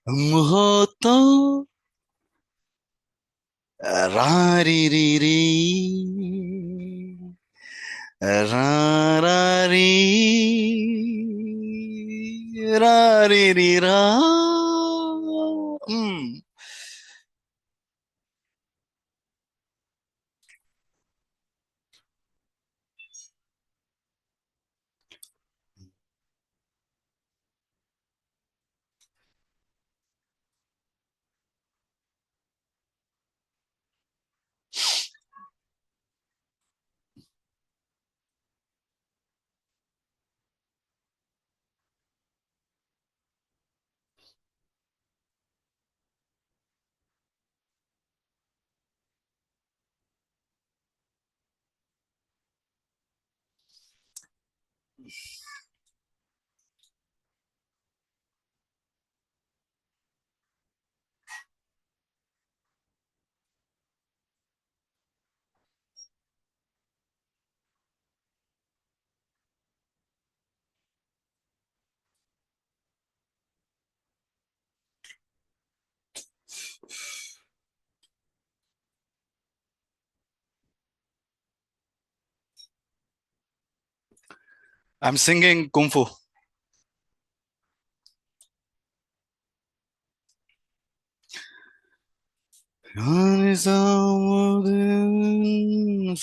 हम हो तो रा री री री रा रा री रा री री रा। हम्म। I'm singing Kung Fu. Nizamuddin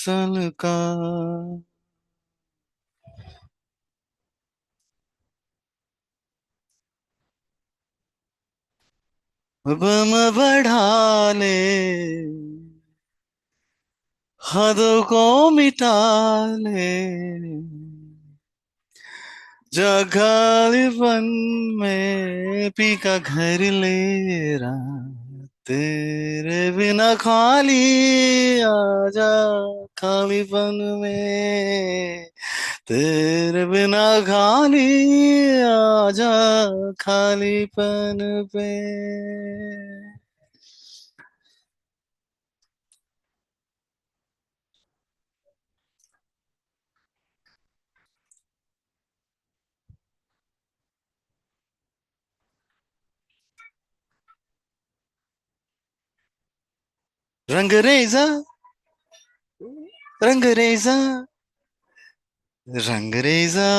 Salka बम बढ़ा ले हद को मिटा ले जगलीपन में पी का घर ले रहा तेरे बिना खाली आजा खालीपन में तेरे बिना खाली आजा खालीपन पे। Rangreza Rangreza Rangreza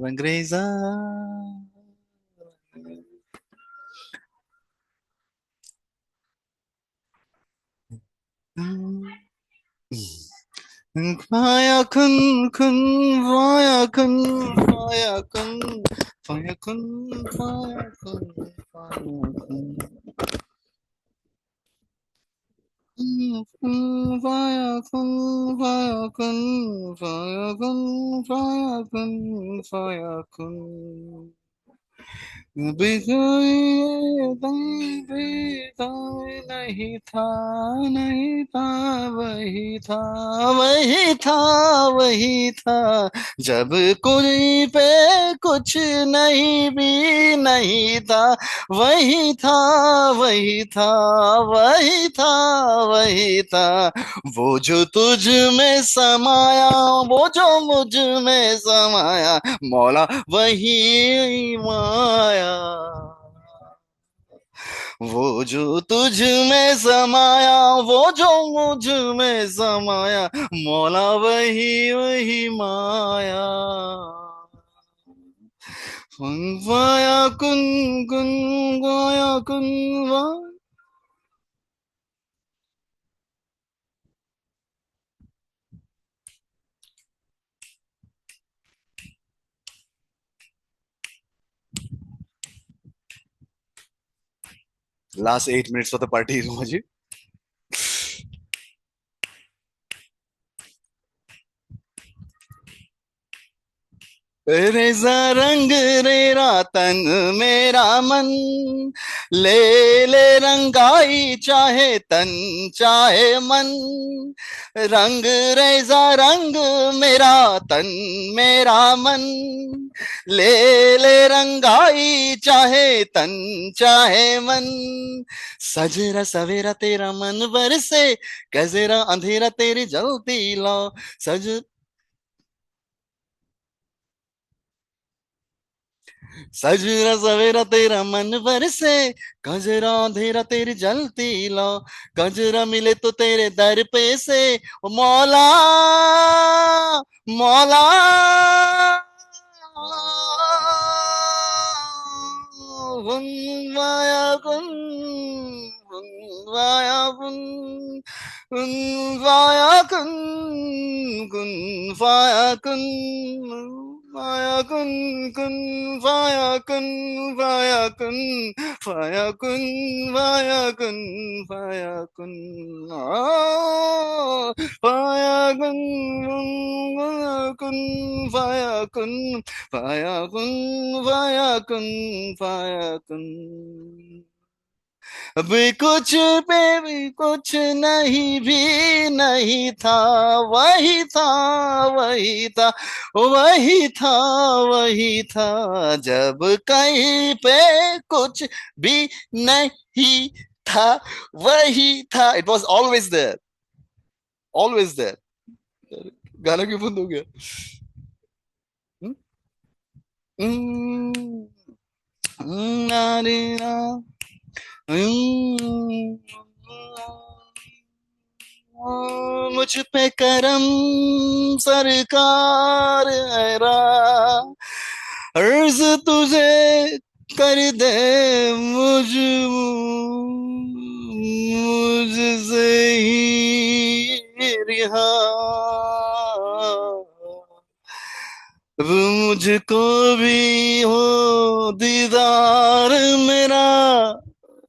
Rangreza. Fire kun fire kun fire kun fire kun fire kun fire kun fire kun fire kun fire kun fire kun fire kun नहीं था नहीं था वही था वही था वही था जब कोई पे कुछ नहीं भी नहीं था वही था वही था वही था वही था वो जो तुझ में समाया वो जो मुझ में समाया मौला वही माया वो जो तुझ में समाया वो जो मुझ में समाया मौला वही वही माया वाया कुन कुन वाया कुन वा। Last 8 minutes for the party, Romaji. रेजा रंग रेरा तन मेरा मन ले ले रंगाई चाहे तन चाहे मन रंग रेजा रंग मेरा तन मेरा मन ले ले रंगाई चाहे तन चाहे मन सजरा सवेरा तेरा मन बरसे गजरा अंधेरा तेरी जलती लो सज सजरा सवेरा तेरा मन बरसे, गजरा अंधेरा तेरी जलती लो, गजरा मिले तो तेरे दर पे से, ओ मौला मौला कुन माया कुन माया कुन फाया कुन फाया कुन फाया कुन फाया फाया फाया फाया फाया फाया फाया फाया फाया फाया अभी कुछ पे भी कुछ नहीं भी नहीं था, वही था वही था वही था वही था, जब कहीं पे कुछ भी नहीं था, वही था, it was always there, always there. गाना क्यों बंद हो गया? हम्म? हम्म, ना रे ना, हम्म, मुझ पे करम सरकार हैरा, अर्ज तुझे कर दे मुझ मुझसे ही रिहा, अब मुझको भी हो दीदार मेरा,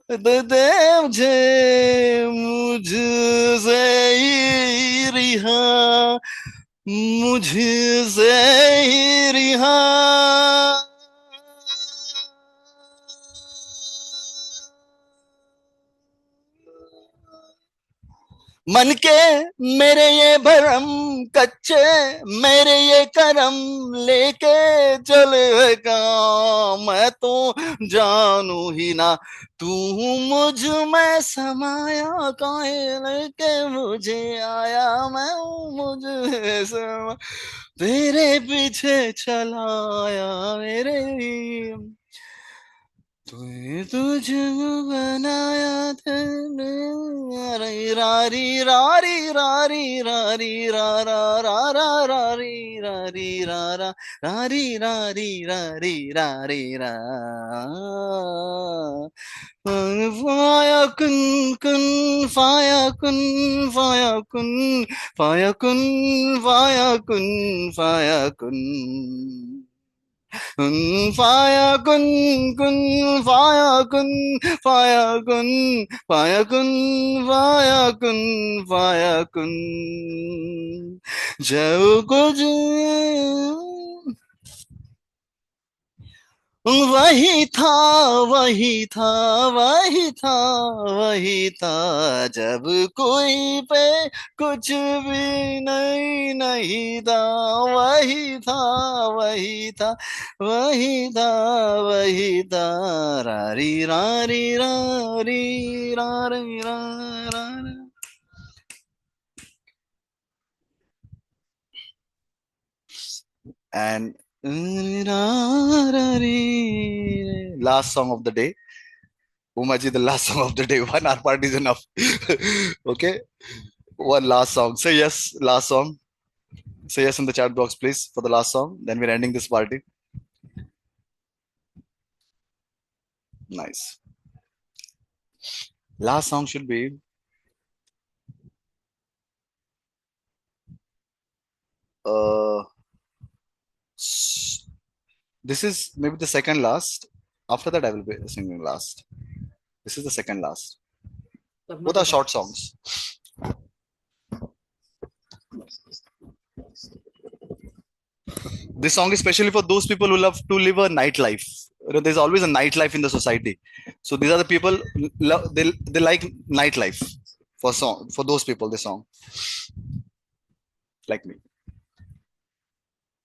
दे मुझे मुझसे ही रिहा, मुझसे ही रिहा। मन के मेरे ये भरम कच्चे, मेरे ये करम लेके चलेगा, मैं तो जानू ही ना तू मुझ में समाया, काहे लेके मुझे आया, मैं मुझे समा तेरे पीछे चलाया मेरे, तूने तुझको बनाया तेरे, री रारी रारी रारी रारी रा रा रा रा रारी रारी रा रा रारी रारी रारी रारी रा, फाया फाया फाया फाया फाया फाया फाया फाया फाया फाया जो कुछ वही था वही था वही था वही था, जब कोई पे कुछ भी नहीं नहीं था, वही था वही था वही था वही था, रारी रारी रारी रारी रा रा रा। And last song of the day. Umaji, the last song of the day. 1 hour party is enough. Okay. One last song. Say yes, last song. Say yes in the chat box, please, for the last song. Then we're ending this party. Nice. Last song should be uh this is maybe the second last. After that, I will be singing last. This is the second last. Both are short songs. This song is especially for those people who love to live a nightlife. You know, there's always a nightlife in the society. So these are the people they like nightlife. For those people, this song, like me.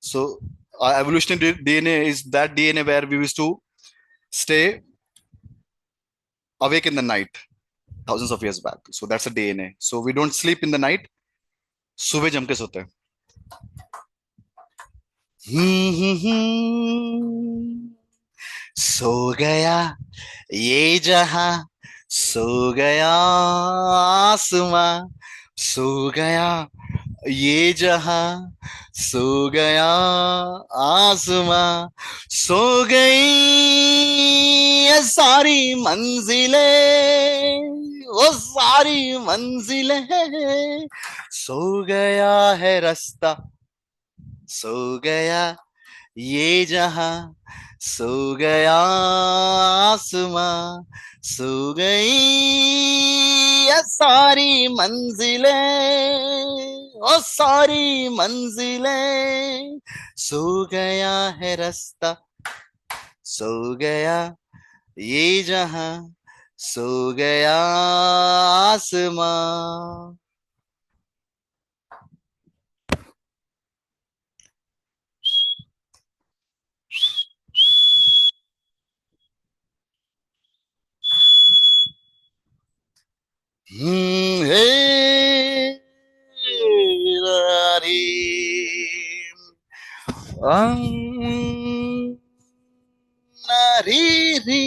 So our evolutionary DNA is that DNA where we used to stay awake in the night thousands of years back. So that's a DNA. So we don't sleep in the night. सुबह जम के सोते हैं. सो गया ये जहां, सो गया आसमां, सो गया ये जहां, सो गया आसमां, सो गई ये सारी मंजिलें, वो सारी मंजिलें, सो गया है रास्ता, सो गया ये जहां, सो गया आसमां, सो गई ये सारी मंजिलें, ओ सारी मंजिलें, सो गया है रास्ता, सो गया ये जहां, सो गया आसमां। हे रारी नारी री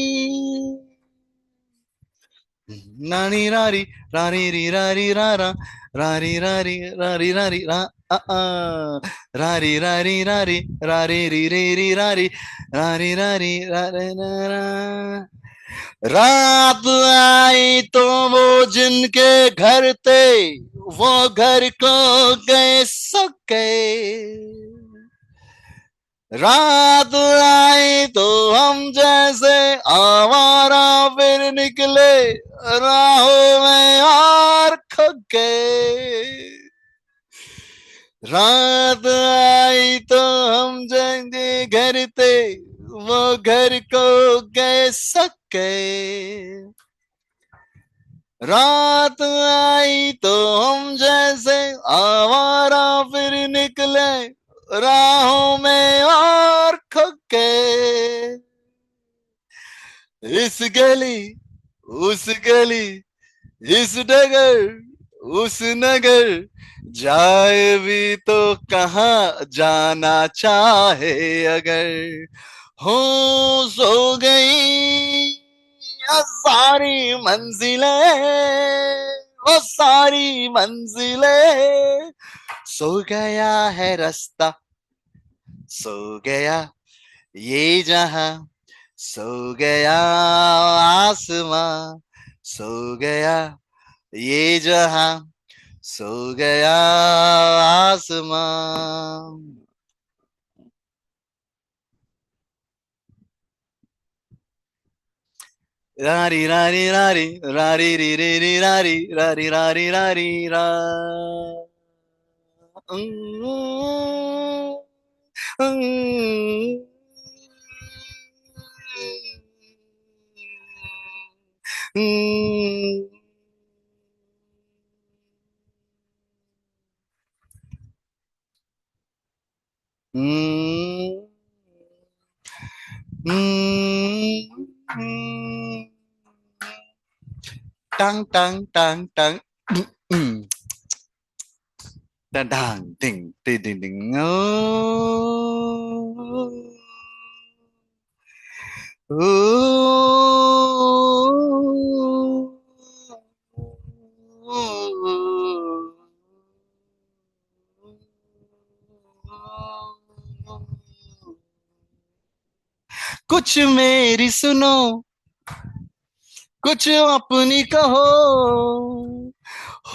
नानी रारी रारी री रारी रारा रारी रारी रारी रारी रा रारी रारी रारी रारी री रे री रारी रारी रारी रारे रा। रात आई तो वो जिनके घर थे, वो घर को गए सके, रात आई तो हम जैसे आवारा फिर निकले राहों में और खो गए, रात आई तो हम जैसे घर थे, वो घर को गए सके, रात आई तो हम जैसे आवारा फिर निकले राहों में और खो गए, इस गली उस गली, इस डगर उस नगर, जाए भी तो कहाँ जाना चाहे अगर, हो सो गई ये सारी मंजिलें, वो सारी मंजिलें, सो गया है रास्ता, सो गया ये जहां, सो गया आसमां, सो गया ये जहां, सो गया आसमां। रारी रारी रारी रारी री री री रारी रारी रारी रारी रा। Tang tang tang tang. Tang tang ding ding ding ding. Oh. Oh. कुछ मेरी सुनो, कुछ अपनी कहो,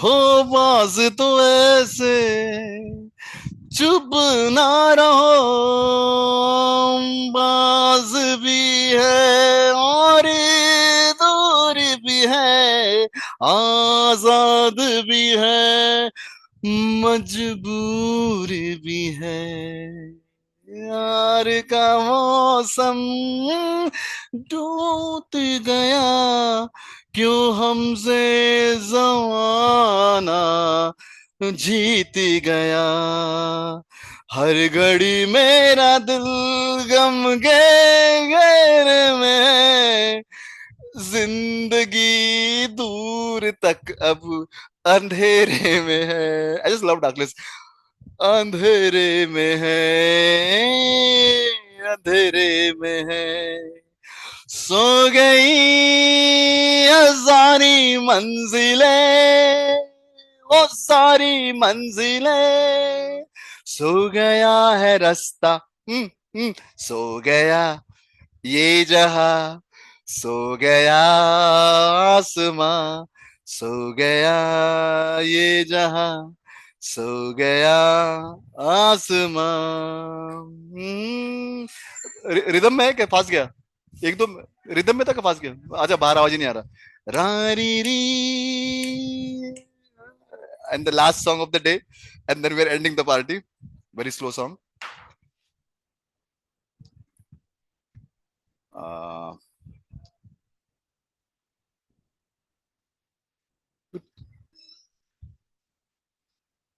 हो बाज तो ऐसे चुप ना रहो, बाज भी है और दूर भी है, आजाद भी है, मजबूर भी है, यार का मौसम टूट गया, क्यों हमसे जमाना जीत गया, हर घड़ी मेरा दिल गम घेरे में है, जिंदगी दूर तक अब अंधेरे में है। I just love darkness. अंधेरे में है, अंधेरे में है, सो गई ये सारी मंजिलें, वो सारी मंजिलें, सो गया है रास्ता, सो गया ये जहां, सो गया आसमां, सो गया ये जहां, सो गया आसमां। रिदम में है क्या, फंस गया? एक दो रिदम में था, फंस गया? अच्छा, बाहर आवाज ही नहीं आ रहा। री री, and the last song of the day, and then we are ending the party. Very slow song.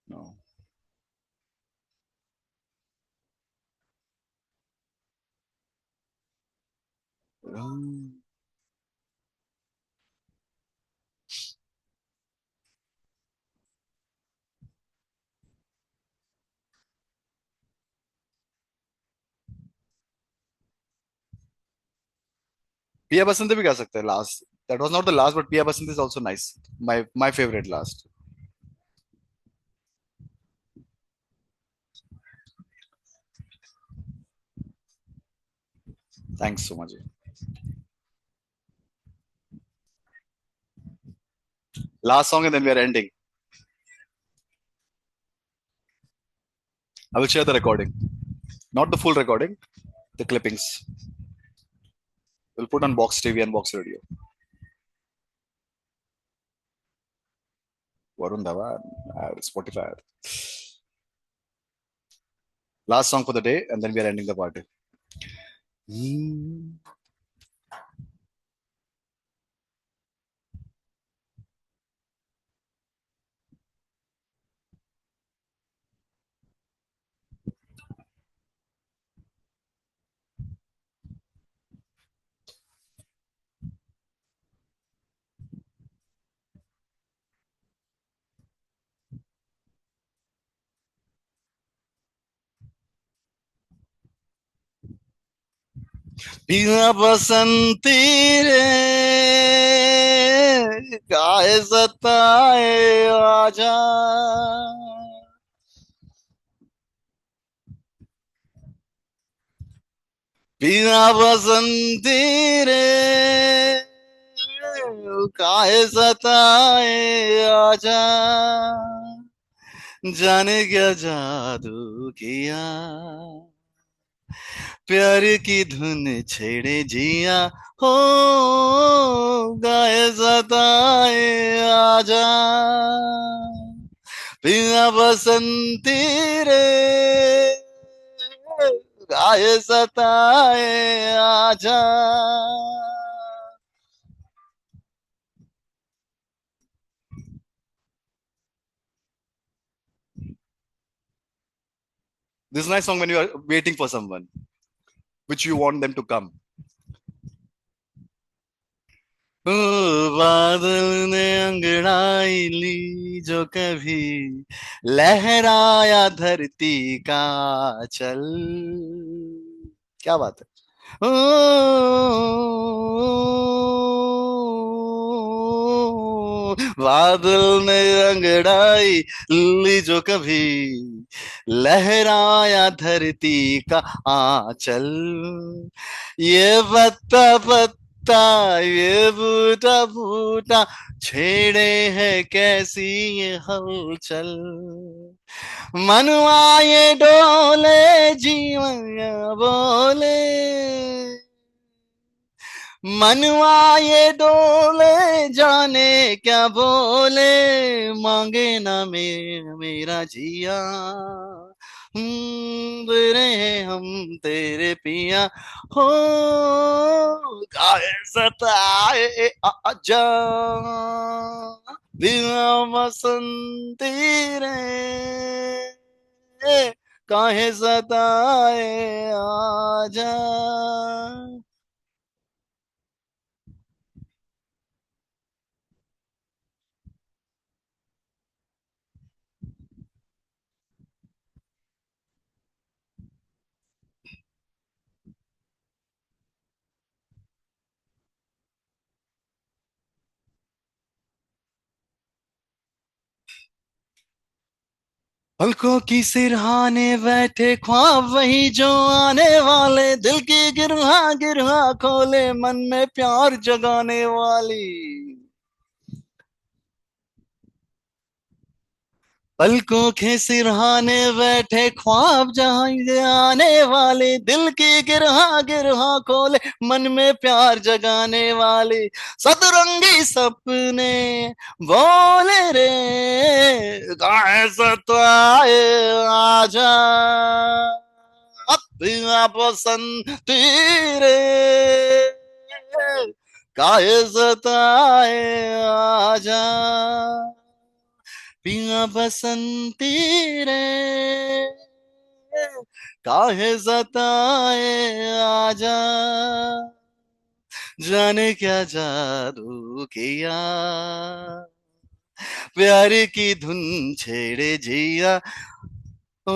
No, Piya Basant भी गा सकते हैं last. That was not the last, but Piya Basant is also nice. My favourite last. Thanks so much. Last song and then we are ending. I will share the recording, not the full recording, the clippings. We'll put on Box TV and Box Radio. Varun Dhawan, Spotify. Last song for the day, and then we are ending the party. Hmm. पिया बसंती रे, गाए सताए आजा, पिया बसंती रे, काहे सताए आजा, जाने क्या जादू किया, प्यार की धुन छेड़े जिया, हो गाए सताए आजा, पिया बसंती रे, गाए सताए आजा। This is a nice song when you are waiting for someone, which you want them to come. ओ, बादल ने अंगड़ाई ली जो कभी, लहराया धरती का चल। क्या बात है। ओ, बादल ने अंगड़ाई ली जो कभी, लहराया धरती का आंचल, ये पत्ता पत्ता, ये बूटा बूटा, छेड़े है कैसी ये हलचल, मनवा ये डोले, जीवन बोले, मनवा ये डोले, जाने क्या बोले, मांगे ना मेरा जिया, तेरे हैं हम तेरे पिया, हो गाए सताए आजा, बिना बसंती रे, काहे सताए आजा। पलकों की सिरहाने बैठे ख्वाब वही जो आने वाले, दिल की गिरहा गिरहा खोले मन में प्यार जगाने वाली। पलकों के सिरहाने बैठे ख्वाब जहां ये आने वाले, दिल की गिरहा गिरहा खोले मन में प्यार जगाने वाली। सतरंगी सपने बोले रे गाए सताए आजा, अपना बसंती रे गाए सताए आजा, पिया बसंती रे काहे सताए आजा, जाने क्या जादू किया प्यार की धुन छेड़े जिया, ओ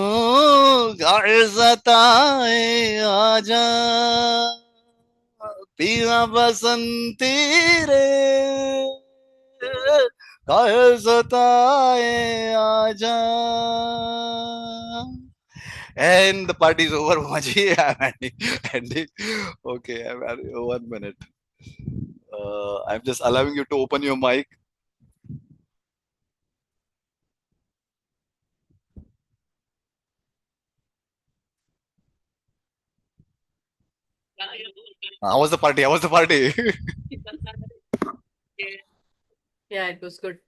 काहे सताए आजा, पिया बसंती रे काहे सताए आजा। And the party is over, Maji. I'm ending. Okay, I'm adding 1 minute. I'm just allowing you to open your mic. How was the party? How was the party? Yeah, it was good.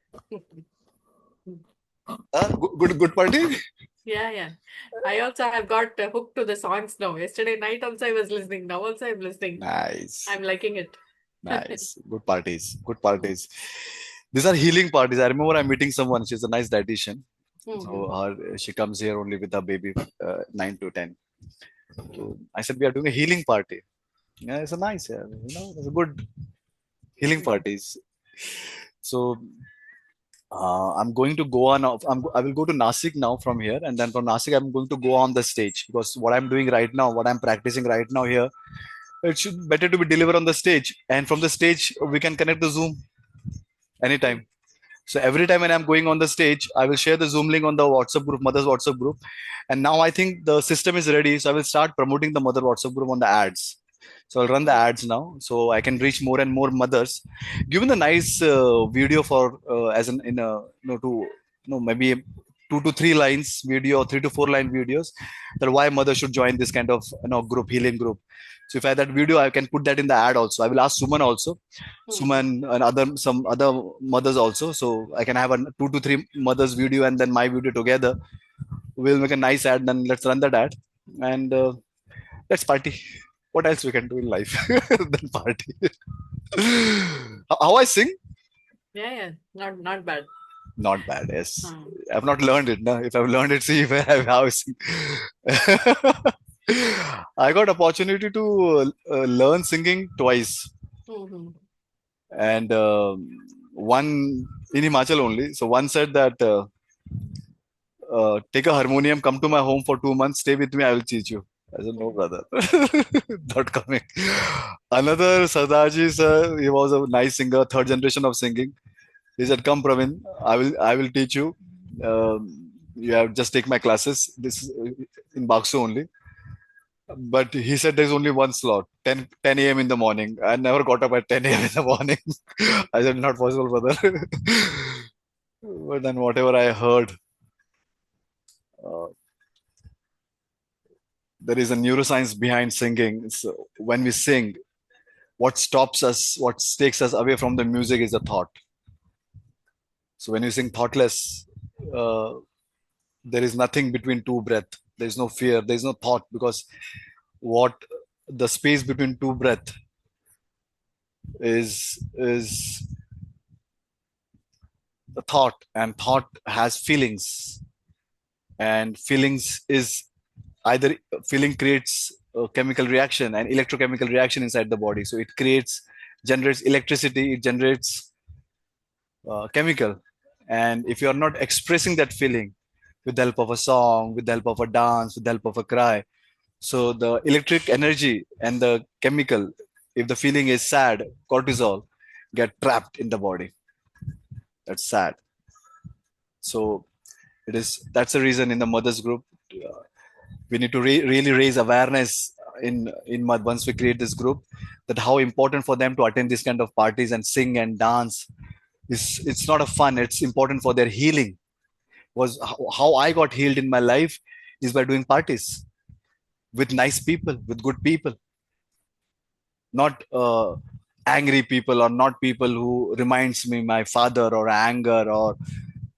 Good party? Yeah. I also have got hooked to the songs now. Yesterday night also I was listening. Now also I'm listening. Nice. I'm liking it. Nice. Good parties. Good parties. These are healing parties. I remember I'm meeting someone. She's a nice dietitian. So she comes here only with her baby, 9 to 10. So I said, we are doing a healing party. Yeah, it's a nice, it's a good healing parties. So I'm going to go on. I will go to Nasik now from here, and then from Nasik I'm going to go on the stage, because what I'm doing right now, what I'm practicing right now here, it should better to be delivered on the stage, and from the stage we can connect the Zoom anytime. So every time when I'm going on the stage, I will share the Zoom link on the WhatsApp group, Mother's WhatsApp group. And now I think the system is ready. So I will start promoting the Mother WhatsApp group on the ads. So I'll run the ads now, so I can reach more and more mothers. Given the nice video for as an in a to maybe 2 to 3 lines video, or 3 to 4 line videos, that why mother should join this kind of group, healing group. So if I have that video, I can put that in the ad also. I will ask Suman also, Suman and some other mothers also. So I can have a 2 to 3 mothers video and then my video together. We'll make a nice ad. Then let's run that ad and let's party. What else we can do in life than party? How I sing? Yeah. Not bad. Not bad. Yes, I've not learned it. No? If I've learned it, see if I have how I sing. I got opportunity to learn singing twice, and one in Himachal only. So one said that take a harmonium, come to my home for 2 months, stay with me, I will teach you. I said, no, brother, not coming. Another Sardarji sir, he was a nice singer, third generation of singing. He said, come, Praveen, I will teach you. You have just take my classes. This is in Baksu only. But he said there's only one slot, 10 a.m. in the morning. I never got up at 10 a.m. in the morning. I said, not possible, brother. But then whatever I heard, uh, there is a neuroscience behind singing. So when we sing, what stops us, what takes us away from the music is the thought. So when you sing thoughtless, uh, there is nothing between two breath. There is no fear. There is no thought, because what the space between two breath is the thought, and thought has feelings, and feelings is either feeling creates a chemical reaction and electrochemical reaction inside the body. So it generates electricity, it generates chemical. And if you are not expressing that feeling with the help of a song, with the help of a dance, with the help of a cry, so the electric energy and the chemical, if the feeling is sad, cortisol, get trapped in the body. That's sad. So That's the reason in the mothers group we need to really raise awareness in once we create this group, that how important for them to attend this kind of parties and sing and dance. It's not a fun, it's important for their healing. Was how I got healed in my life is by doing parties with nice people, with good people, not angry people, or not people who reminds me my father, or anger, or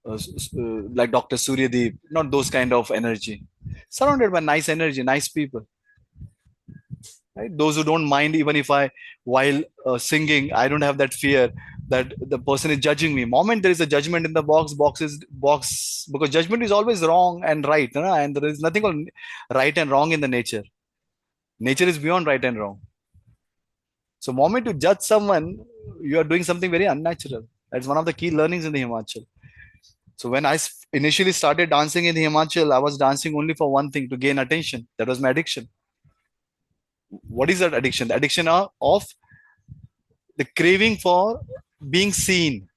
like Dr. Suryadeep, not those kind of energy. Surrounded by nice energy, nice people, right? Those who don't mind, even if I, while singing, I don't have that fear that the person is judging me. Moment there is a judgment in the box is box, because judgment is always wrong and right, you know? And there is nothing called right and wrong in the nature. Nature is beyond right and wrong. So, moment you judge someone, you are doing something very unnatural. That's one of the key learnings in the Himachal. So, when I initially started dancing in Himachal, I was dancing only for one thing, to gain attention. That was my addiction. What is that addiction? The addiction of the craving for being seen.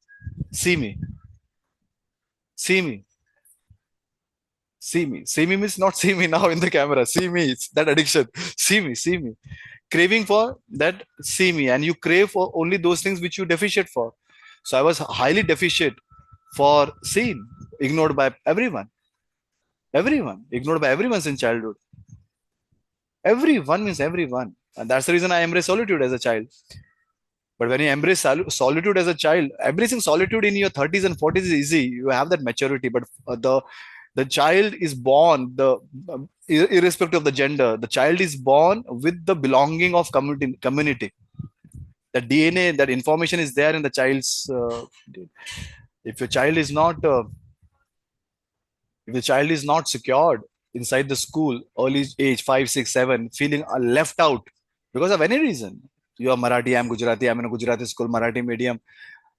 See me. See me. See me. See me means not see me now in the camera. See me. It's that addiction. See me. See me. Craving for that, see me. And you crave for only those things which you deficient for. So I was highly deficient for seen, ignored by everyone. Everyone. Ignored by everyone in childhood. Everyone means everyone. And that's the reason I embrace solitude as a child. But when you embrace solitude as a child, embracing solitude in your 30s and 40s is easy. You have that maturity. But the child is born, irrespective of the gender, the child is born with the belonging of community. That DNA, that information is there in the child's. If your child is not, if the child is not secured inside the school, early age 5, 6, 7, feeling left out because of any reason. You are Marathi, I'm Gujarati, I'm in a Gujarati school, Marathi medium.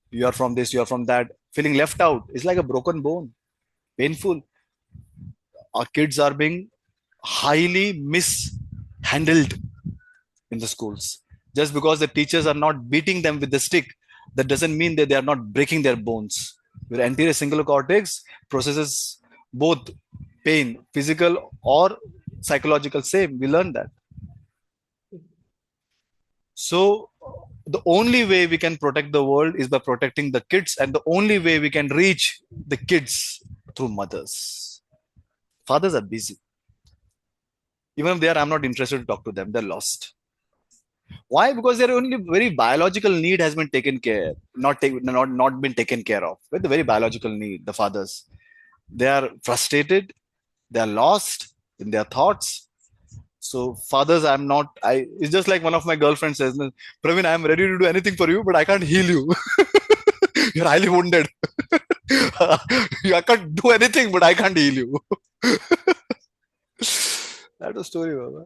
You are from this, you are from that. Feeling left out is like a broken bone, painful. Our kids are being highly mishandled in the schools. Just because the teachers are not beating them with the stick, that doesn't mean that they are not breaking their bones. Your anterior cingulate cortex processes both pain, physical or psychological. Same, we learned that. So the only way we can protect the world is by protecting the kids, and the only way we can reach the kids through mothers. Fathers are busy. Even if they are, I'm not interested to talk to them. They're lost. Why? Because their only very biological need has been taken care, not been taken care of. With the very biological need, the fathers, they are frustrated, they are lost in their thoughts. So fathers, I'm not. It's just like one of my girlfriends says, Praveen, I'm ready to do anything for you, but I can't heal you. You're highly wounded. I can't do anything, but I can't heal you. That's a story, Baba.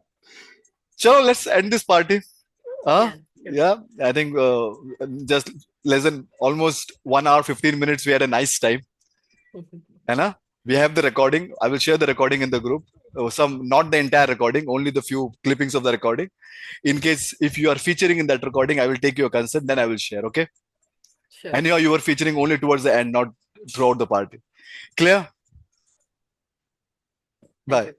So let's end this party. Yeah, I think just less than almost 1 hour, 15 minutes. We had a nice time. Anna, we have the recording. I will share the recording in the group. Not the entire recording, only the few clippings of the recording. In case if you are featuring in that recording, I will take your consent, then I will share. Okay. Sure. Anyhow, you were featuring only towards the end, not throughout the party. Clear? Bye.